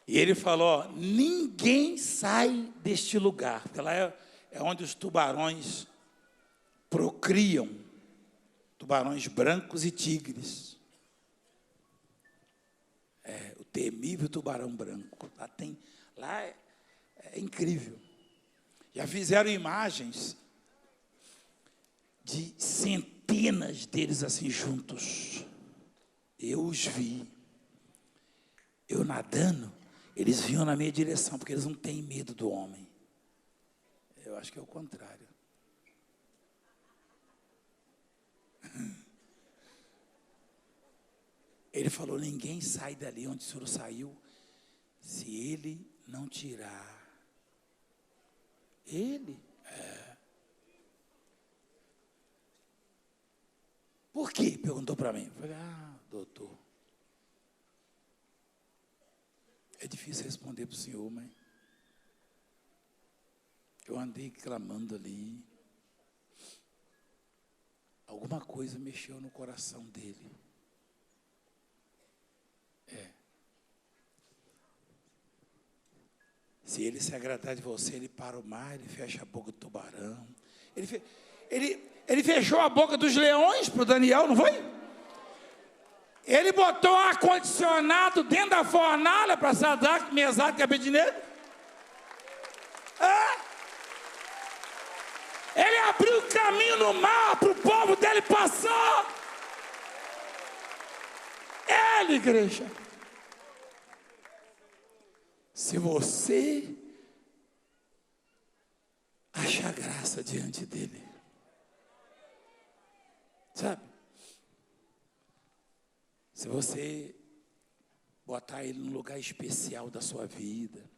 E ele falou, ninguém sai deste lugar, porque lá é onde os tubarões procriam, tubarões brancos e tigres. O temível tubarão branco. Lá é incrível. Já fizeram imagens de centenas deles assim juntos. Eu os vi. Eu nadando, eles vinham na minha direção, porque eles não têm medo do homem. Eu acho que é o contrário. Ele falou, ninguém sai dali onde o senhor saiu, se ele não tirar. Ele? Por quê? Perguntou para mim. Eu falei, doutor, é difícil responder para o senhor, mas eu andei clamando ali. Alguma coisa mexeu no coração dele. Se ele se agradar de você, ele para o mar, ele fecha a boca do tubarão. Ele fechou a boca dos leões para o Daniel, não foi? Ele botou um ar-condicionado dentro da fornalha para Sadraque, Mesaque e Abednego. Ele abriu o caminho no mar para o povo dele passar. Ele, igreja. Se você achar graça diante dele, sabe? Se você botar ele num lugar especial da sua vida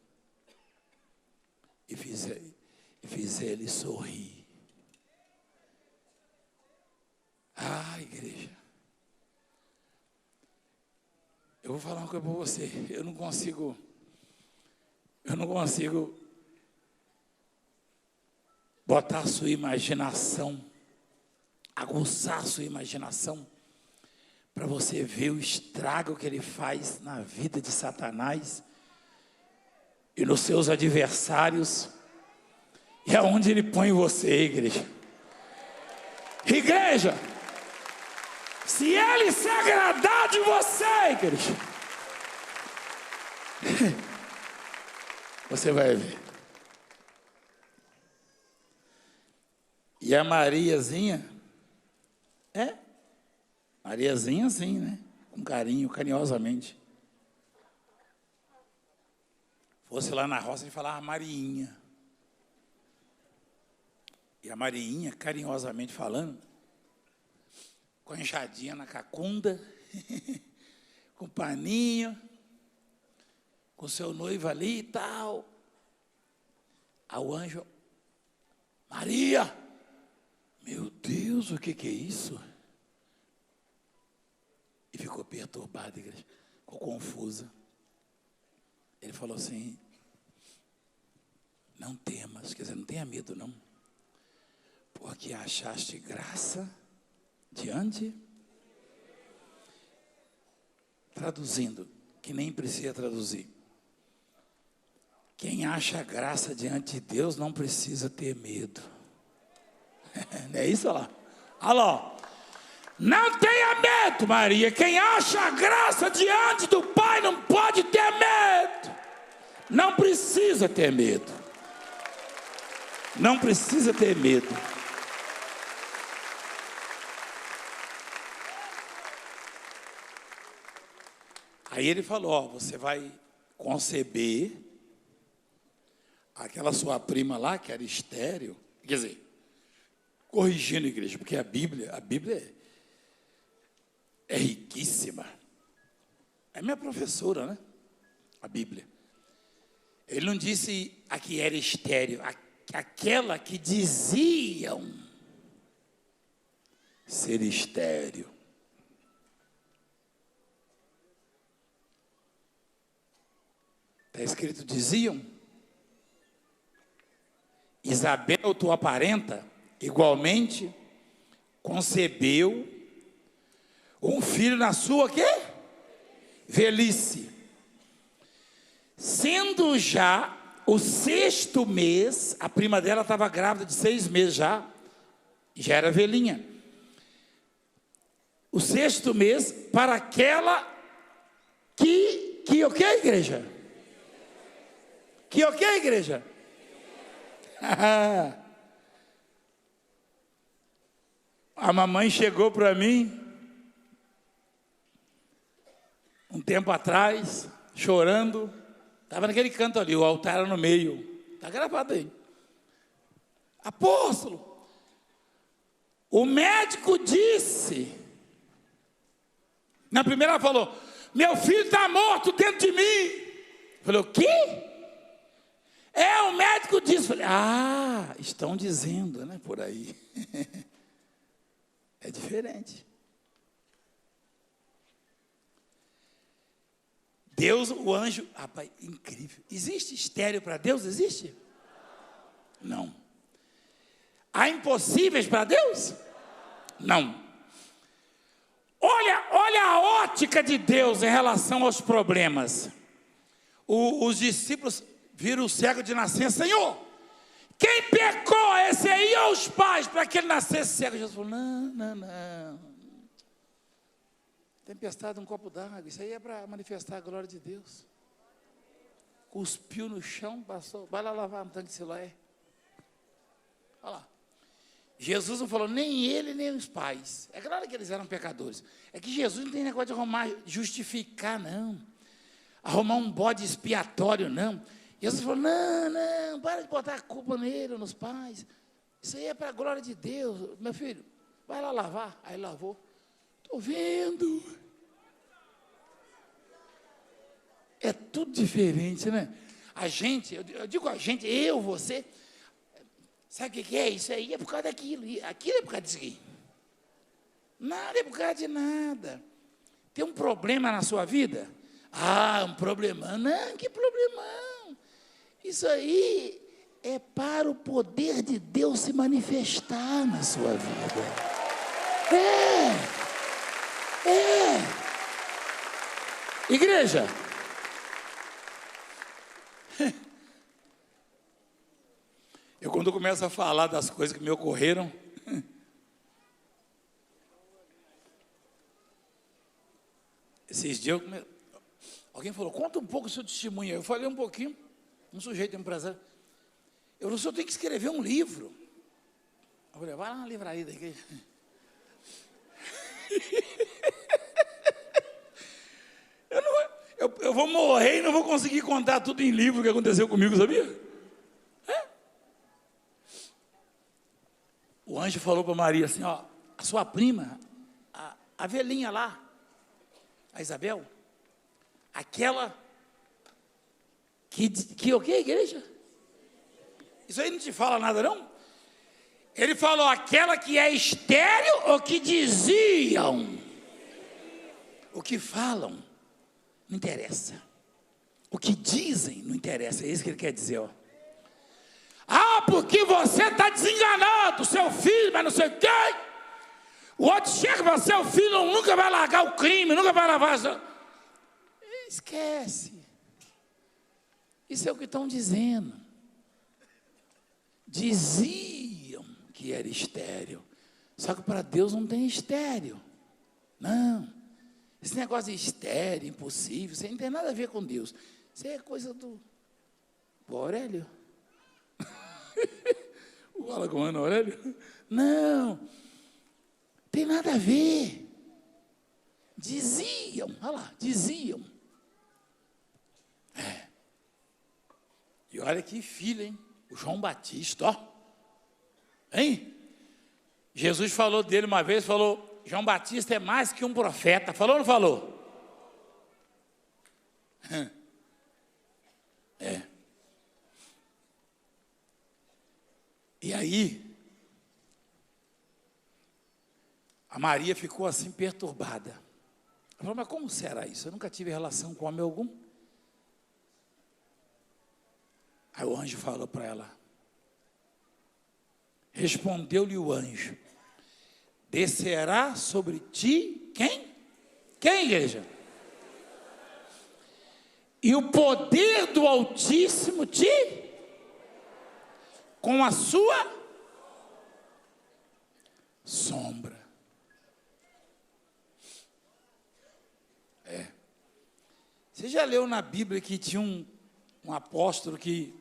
e fizer ele sorrir. Igreja, eu vou falar uma coisa para você, eu não consigo botar a sua imaginação, aguçar a sua imaginação para você ver o estrago que ele faz na vida de Satanás e nos seus adversários, e aonde ele põe você, igreja. Igreja, se ele se agradar de você, igreja, você vai ver. E a Mariazinha, Mariazinha sim, né? Com carinho, carinhosamente. Fosse lá na roça, ele falava Mariinha. E a Mariinha, carinhosamente falando, com a enxadinha na cacunda, com paninho, com seu noivo ali e tal. Ao anjo, Maria, meu Deus, o que é isso? E ficou perturbada, igreja, ficou confusa. Ele falou assim, não temas, quer dizer, não tenha medo não, porque achaste graça diante, traduzindo, que nem precisa traduzir, quem acha graça diante de Deus não precisa ter medo. Não é isso, olha lá? Olha lá. Não tenha medo, Maria. Quem acha graça diante do Pai não pode ter medo. Não precisa ter medo. Não precisa ter medo. Aí ele falou, ó, você vai conceber aquela sua prima lá, que era estéril, quer dizer, corrigindo a igreja, porque a Bíblia é riquíssima. É minha professora, né? A Bíblia. Ele não disse a que era estéril, aquela que diziam ser estéril. Está escrito, diziam. Isabel, tua parenta, igualmente, concebeu um filho na sua quê? Velhice. Sendo já o 6º mês, a prima dela estava grávida de 6 meses já era velhinha. O 6º mês para aquela que o que, igreja? Que o que, igreja? A mamãe chegou para mim um tempo atrás, chorando, estava naquele canto ali, o altar era no meio, está gravado aí. Apóstolo, o médico disse, na primeira ela falou, meu filho está morto dentro de mim. Eu falei, o quê? O médico disse. Falei, estão dizendo, né, por aí. É diferente. Deus, o anjo, rapaz, incrível. Existe estéril para Deus? Existe? Não. Há impossíveis para Deus? Não. Olha a ótica de Deus em relação aos problemas. Os discípulos viram o cego de nascença. Senhor, quem pecou? Esse aí ou os pais para que ele nascesse cego? Jesus falou, não. Tempestade, um copo d'água, isso aí é para manifestar a glória de Deus. Cuspiu no chão, passou, vai lá lavar no tanque de Siloé. Olha lá. Jesus não falou nem ele, nem os pais. É claro que eles eram pecadores. É que Jesus não tem negócio de arrumar, justificar, não. Arrumar um bode expiatório, não. Jesus falou, não, para de botar a culpa nele, nos pais. Isso aí é para a glória de Deus. Meu filho, vai lá lavar. Aí lavou. Estou vendo. É tudo diferente, né? A gente, eu digo a gente, eu, você, sabe o que é? Isso aí é por causa daquilo, aquilo é por causa disso aqui. Nada é por causa de nada. Tem um problema na sua vida? Um problemão. Não, que problemão? Isso aí é para o poder de Deus se manifestar na sua vida. Igreja, eu quando começo a falar das coisas que me ocorreram, esses dias alguém falou, conta um pouco o seu testemunho. Eu falei um pouquinho, um sujeito, um empresário. Eu só tenho que escrever um livro. Eu falei, vai lá na livraria da igreja. Eu vou morrer e não vou conseguir contar tudo em livro o que aconteceu comigo, sabia? O anjo falou para Maria assim, ó, a sua prima, a velhinha lá, a Isabel, aquela que o que, igreja? Isso aí não te fala nada, não? Ele falou, aquela que é estéril ou que diziam? O que falam não interessa. O que dizem não interessa. É isso que ele quer dizer, ó. Ah, porque você está desenganado, seu filho, mas não sei o quê. O outro chega para seu filho, nunca vai largar o crime, nunca vai lavar. Esquece. Isso é o que estão dizendo. Diziam que era estéril. Só que para Deus não tem estéril. Não. Esse negócio de estéril, impossível, isso aí não tem nada a ver com Deus. Isso aí é coisa do Aurélio. Fala com o Ana Aurélio. Não. Tem nada a ver. Diziam, olha lá, diziam. E olha que filho, hein? O João Batista, ó. Hein? Jesus falou dele uma vez, falou, João Batista é mais que um profeta. Falou ou não falou? E aí, a Maria ficou assim perturbada. Ela falou, mas como será isso? Eu nunca tive relação com homem algum. Aí o anjo falou para ela. Respondeu-lhe o anjo. Descerá sobre ti, quem? Quem, igreja? E o poder do Altíssimo com a sua sombra. Você já leu na Bíblia que tinha um apóstolo que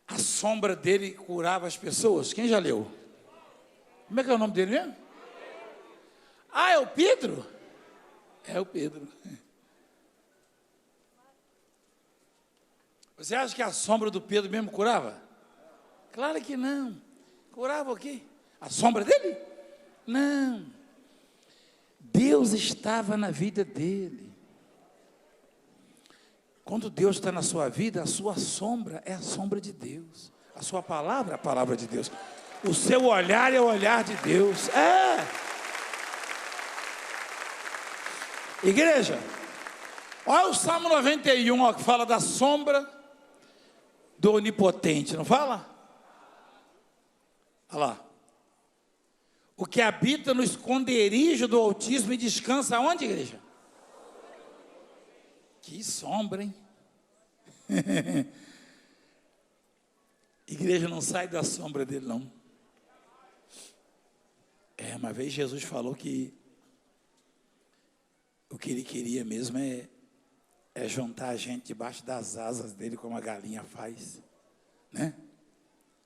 a sombra dele curava as pessoas? Quem já leu? Como é que é o nome dele mesmo? Ah, é o Pedro? É o Pedro. Você acha que a sombra do Pedro mesmo curava? Claro que não. Curava o quê? A sombra dele? Não. Deus estava na vida dele. Quando Deus está na sua vida, a sua sombra é a sombra de Deus. A sua palavra é a palavra de Deus. O seu olhar é o olhar de Deus. Igreja, olha o Salmo 91, ó, que fala da sombra do Onipotente, não fala? Olha lá. O que habita no esconderijo do Altíssimo e descansa onde, igreja? Que sombra, hein? Igreja, não sai da sombra dele, não. Uma vez Jesus falou que o que ele queria mesmo é juntar a gente debaixo das asas dele, como a galinha faz, né?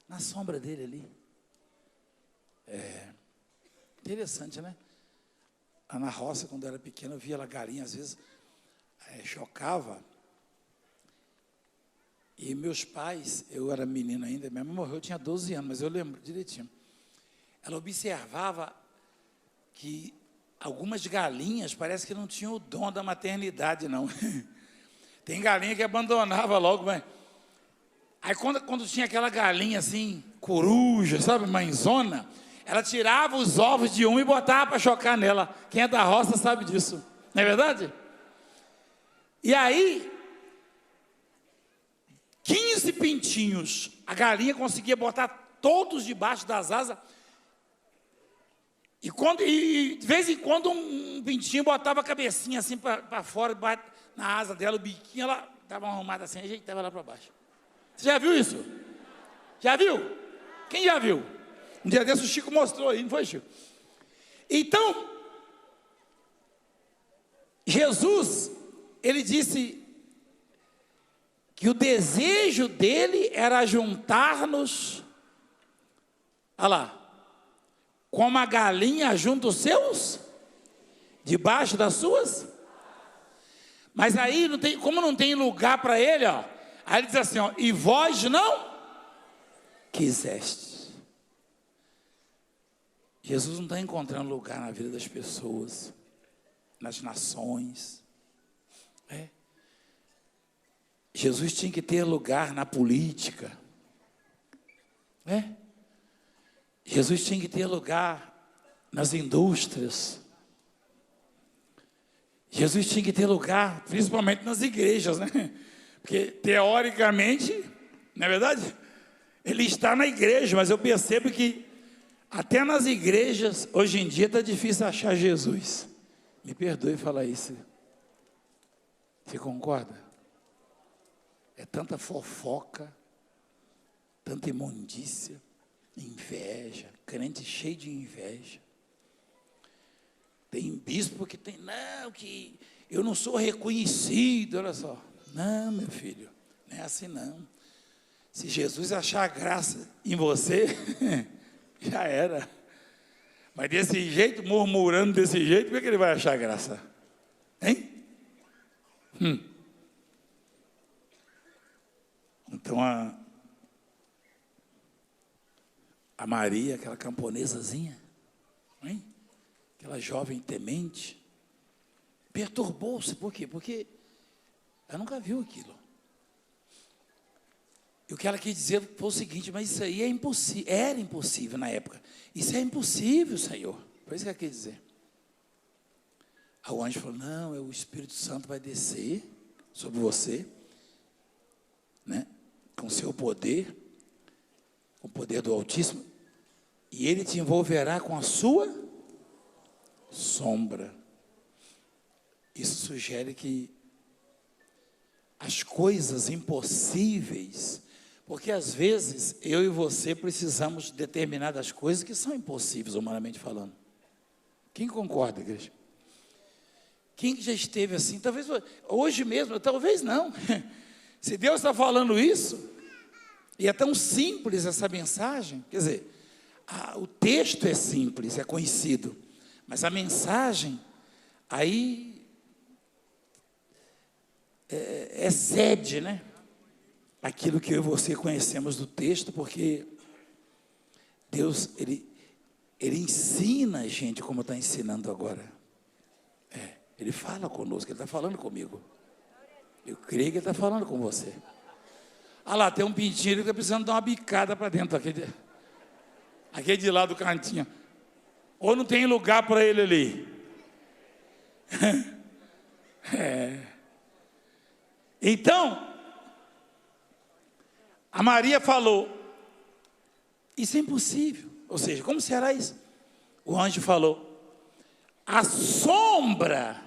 Na sombra dele ali. Interessante, né? Na roça, quando eu era pequeno, eu via a galinha, às vezes, chocava. E meus pais, eu era menino ainda, minha mãe morreu, eu tinha 12 anos, mas eu lembro direitinho. Ela observava que algumas galinhas parece que não tinham o dom da maternidade, não. Tem galinha que abandonava logo, mas... Aí quando tinha aquela galinha assim, coruja, sabe, mãezona, ela tirava os ovos de uma e botava para chocar nela. Quem é da roça sabe disso, não é verdade? E aí, 15 pintinhos, a galinha conseguia botar todos debaixo das asas. E de vez em quando um pintinho botava a cabecinha assim para fora, na asa dela, o biquinho, ela dava uma arrumada assim, ajeitava lá para baixo. Você já viu isso? Já viu? Quem já viu? Um dia desse o Chico mostrou aí, não foi, Chico? Então, Jesus, ele disse que o desejo dele era juntar-nos, olha lá, como a galinha junta os seus, debaixo das suas. Mas aí, como não tem lugar para ele, ó, aí ele diz assim, ó, e vós não quiseste. Jesus não está encontrando lugar na vida das pessoas, nas nações. Jesus tinha que ter lugar na política. Jesus tinha que ter lugar nas indústrias. Jesus tinha que ter lugar, principalmente nas igrejas, né? Porque, teoricamente, não é verdade? Ele está na igreja, mas eu percebo que até nas igrejas, hoje em dia, está difícil achar Jesus. Me perdoe falar isso. Você concorda? É tanta fofoca, tanta imundícia, inveja, crente cheio de inveja. Tem bispo que tem, não, que eu não sou reconhecido, olha só. Não, meu filho, não é assim não. Se Jesus achar graça em você, já era. Mas desse jeito, murmurando desse jeito, como é que ele vai achar graça? Hein? Então a Maria, aquela camponesazinha, hein? Aquela jovem temente, perturbou-se. Por quê? Porque ela nunca viu aquilo. E o que ela quis dizer foi o seguinte, mas isso aí é impossível, era impossível na época. Isso é impossível, Senhor. Foi isso que ela quis dizer. Aí o anjo falou, não, o Espírito Santo vai descer sobre você, né? Com seu poder, com o poder do Altíssimo, e ele te envolverá com a sua sombra. Isso sugere que as coisas impossíveis, porque às vezes eu e você precisamos de determinadas coisas que são impossíveis, humanamente falando. Quem concorda, igreja? Quem já esteve assim, talvez hoje mesmo, talvez não. Se Deus está falando isso, e é tão simples essa mensagem, quer dizer, o texto é simples, é conhecido, mas a mensagem, aí, excede, né? Aquilo que eu e você conhecemos do texto, porque Deus, Ele ensina a gente como está ensinando agora. Ele fala conosco, Ele está falando comigo. Eu creio que Ele está falando com você. Ah lá, tem um pintinho que está precisando dar uma bicada para dentro, aquele de lá do cantinho. Ou não tem lugar para ele ali. Então, a Maria falou, isso é impossível. Ou seja, como será isso? O anjo falou, a sombra,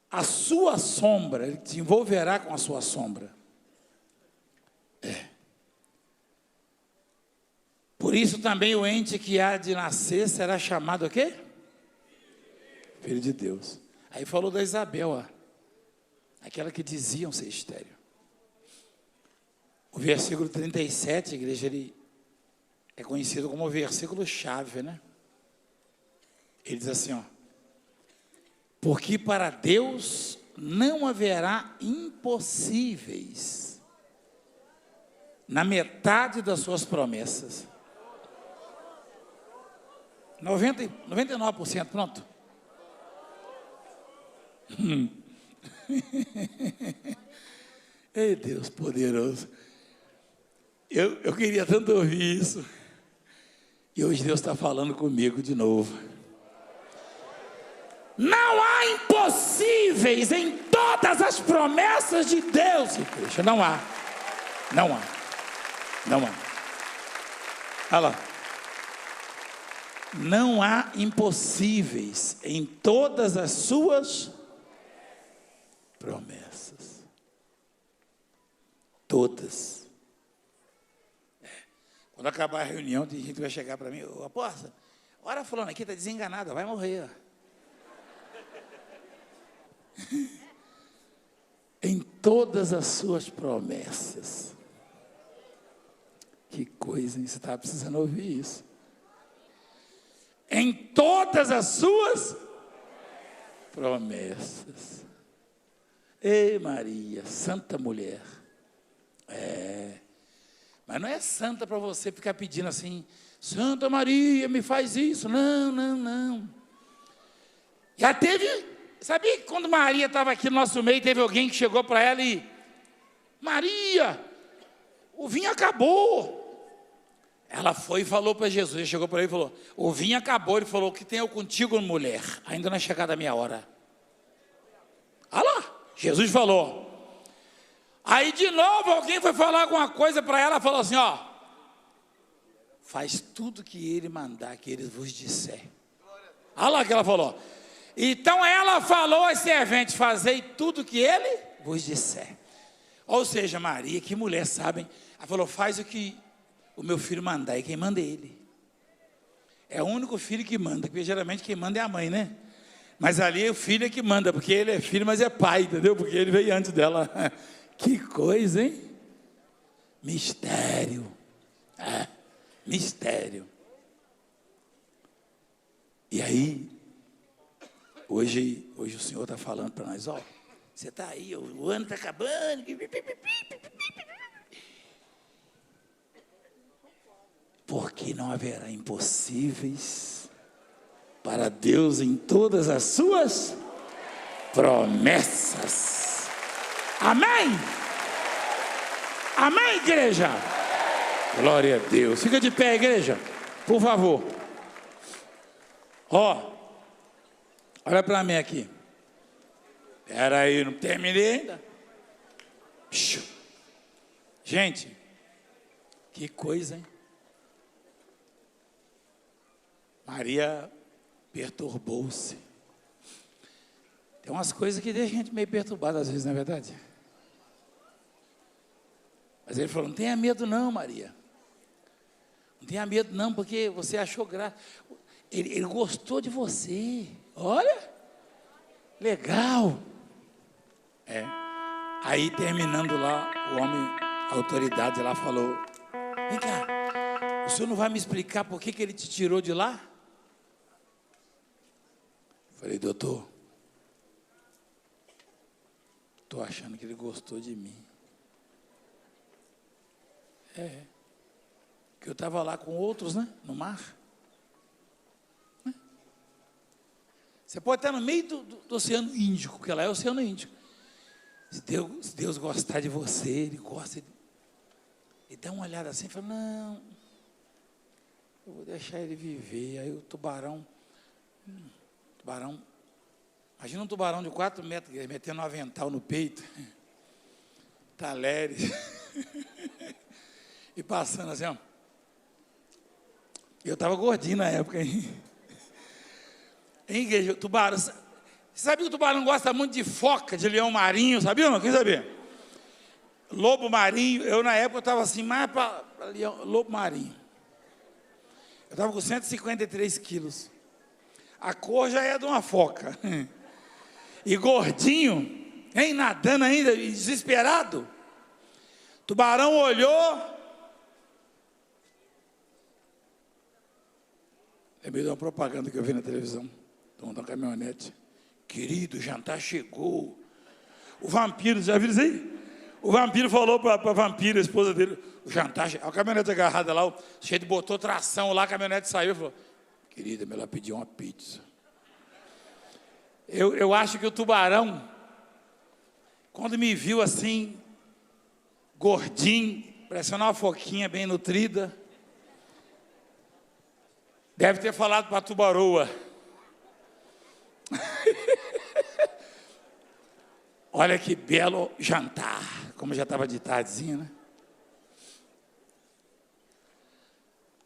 a sua sombra, ele te envolverá com a sua sombra. Por isso também o ente que há de nascer será chamado o quê? Filho de Deus. Aí falou da Isabel, ó, aquela que diziam ser estéril. O versículo 37, igreja, ele é conhecido como o versículo chave, né? Ele diz assim, ó, porque para Deus não haverá impossíveis na metade das suas promessas. 99%, pronto. Ei, Deus poderoso. Eu queria tanto ouvir isso. E hoje Deus está falando comigo de novo. Não há impossíveis em todas as promessas de Deus, igreja. Não há. Não há. Não há. Olha lá. Não há impossíveis em todas as suas promessas. Todas. Quando acabar a reunião, tem gente que vai chegar para mim: ô apóstolo, olha fulano aqui, está desenganado, vai morrer. Em todas as suas promessas. Que coisa, hein? Você estava precisando ouvir isso. Em todas as suas promessas. Ei, Maria, santa mulher. Mas não é santa para você ficar pedindo assim: Santa Maria, me faz isso. Não, não, não. Já teve, sabia que quando Maria estava aqui no nosso meio, teve alguém que chegou para ela e: Maria, o vinho acabou. Ela foi e falou para Jesus, ele chegou para ele e falou: o vinho acabou. Ele falou: o que tem eu contigo, mulher? Ainda não é chegada a minha hora. Olha lá, Jesus falou. Aí de novo alguém foi falar alguma coisa para ela, falou assim: ó, faz tudo que ele mandar, que ele vos disser. Olha lá que ela falou. Então ela falou aos serventes: fazei tudo que ele vos disser. Ou seja, Maria, que mulher, sabem? Ela falou: faz o que o meu filho mandar, e quem manda é ele. É o único filho que manda, porque geralmente quem manda é a mãe, né? Mas ali o filho é que manda, porque ele é filho, mas é pai, entendeu? Porque ele veio antes dela. Que coisa, hein? Mistério. Mistério. E aí, hoje o Senhor está falando para nós: ó, você está aí, o ano está acabando. Porque não haverá impossíveis para Deus em todas as suas promessas. Amém? Amém, igreja? Glória a Deus. Fica de pé, igreja, por favor. Ó, olha para mim aqui. Espera aí, não terminei ainda. Gente, que coisa, hein? Maria perturbou-se. Tem umas coisas que deixam a gente meio perturbada às vezes, não é verdade? Mas ele falou: não tenha medo não, Maria. Não tenha medo não, porque você achou graça. Ele gostou de você. Olha, legal. Aí terminando lá, o homem, a autoridade lá falou: vem cá, o senhor não vai me explicar por que ele te tirou de lá? Falei: doutor, estou achando que ele gostou de mim. Que eu estava lá com outros, né? No mar. Você pode estar no meio do Oceano Índico, porque lá é o Oceano Índico. Se Deus gostar de você, Ele gosta. E dá uma olhada assim e fala: não, eu vou deixar ele viver. Aí o tubarão, imagina um tubarão de 4 metros, metendo um avental no peito, talheres, e passando assim, ó. Eu estava gordinho na época, hein? Hein, igreja? Tubarão, você sabia que o tubarão gosta muito de foca, de leão marinho, sabia ou não? Quem sabia? Lobo marinho. Eu na época estava assim, mais para lobo marinho. Eu estava com 153 quilos. A cor já é de uma foca. E gordinho, hein, nadando ainda, desesperado. Tubarão olhou. Lembrei de uma propaganda que eu vi na televisão. Estão na caminhonete. Querido, o jantar chegou. O vampiro, já viu isso aí? O vampiro falou para a vampira, a esposa dele: o jantar chegou. A caminhonete agarrada lá, o chefe botou tração lá, a caminhonete saiu e falou: querida, ela pediu uma pizza. Eu acho que o tubarão, quando me viu assim, gordinho, parecendo uma foquinha bem nutrida, deve ter falado para a tubaroa: olha que belo jantar. Como já estava de tardezinha, né?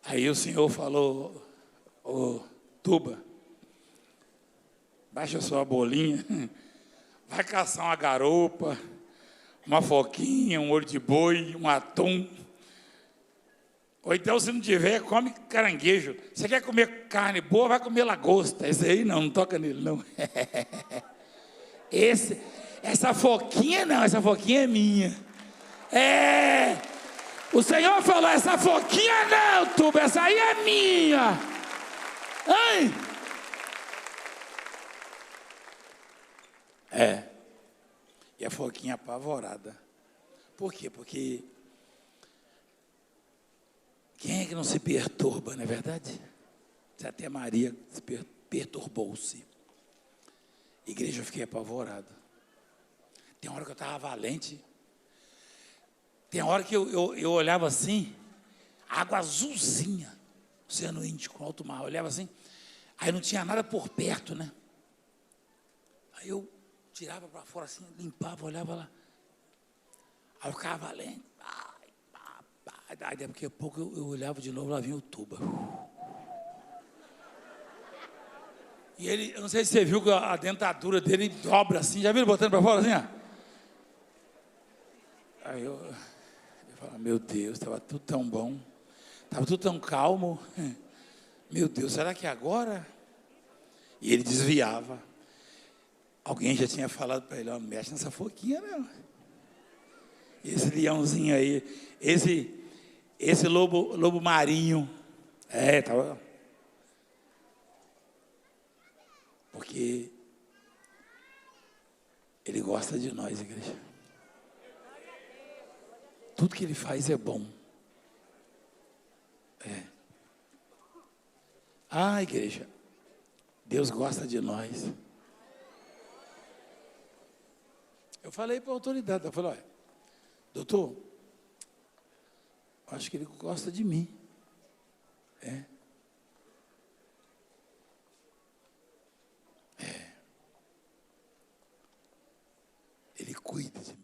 Aí o Senhor falou: Ô, Tuba, baixa sua bolinha, vai caçar uma garopa, uma foquinha, um olho de boi, um atum. Ou então, se não tiver, come caranguejo. Você quer comer carne boa, vai comer lagosta. Esse aí não toca nele, não. Essa foquinha não, essa foquinha é minha. O Senhor falou, essa foquinha não, Tuba, essa aí é minha. Hein? E a foquinha apavorada. Por quê? Porque quem é que não se perturba, não é verdade? Até Maria se perturbou-se. Igreja, eu fiquei apavorado. Tem hora que eu estava valente. Tem hora que eu olhava assim, água azulzinha, Oceano Índico, alto mar. Eu olhava assim, aí não tinha nada por perto, né? Aí eu tirava para fora assim, limpava, olhava lá. Aí eu ficava valente. Aí daqui a pouco eu olhava de novo, lá vinha o Tuba. E ele, eu não sei se você viu que a dentadura dele dobra assim, já viram botando para fora assim, ó? Aí eu falava, meu Deus, estava tudo tão bom, estava tudo tão calmo. Meu Deus, será que agora? E ele desviava. Alguém já tinha falado para ele, ó, não mexe nessa foquinha, não. Esse leãozinho aí, esse lobo marinho, tava. Porque ele gosta de nós, igreja. Tudo que ele faz é bom. Igreja, Deus gosta de nós. Eu falei para a autoridade, eu falei, olha, doutor, acho que ele gosta de mim. Ele cuida de mim.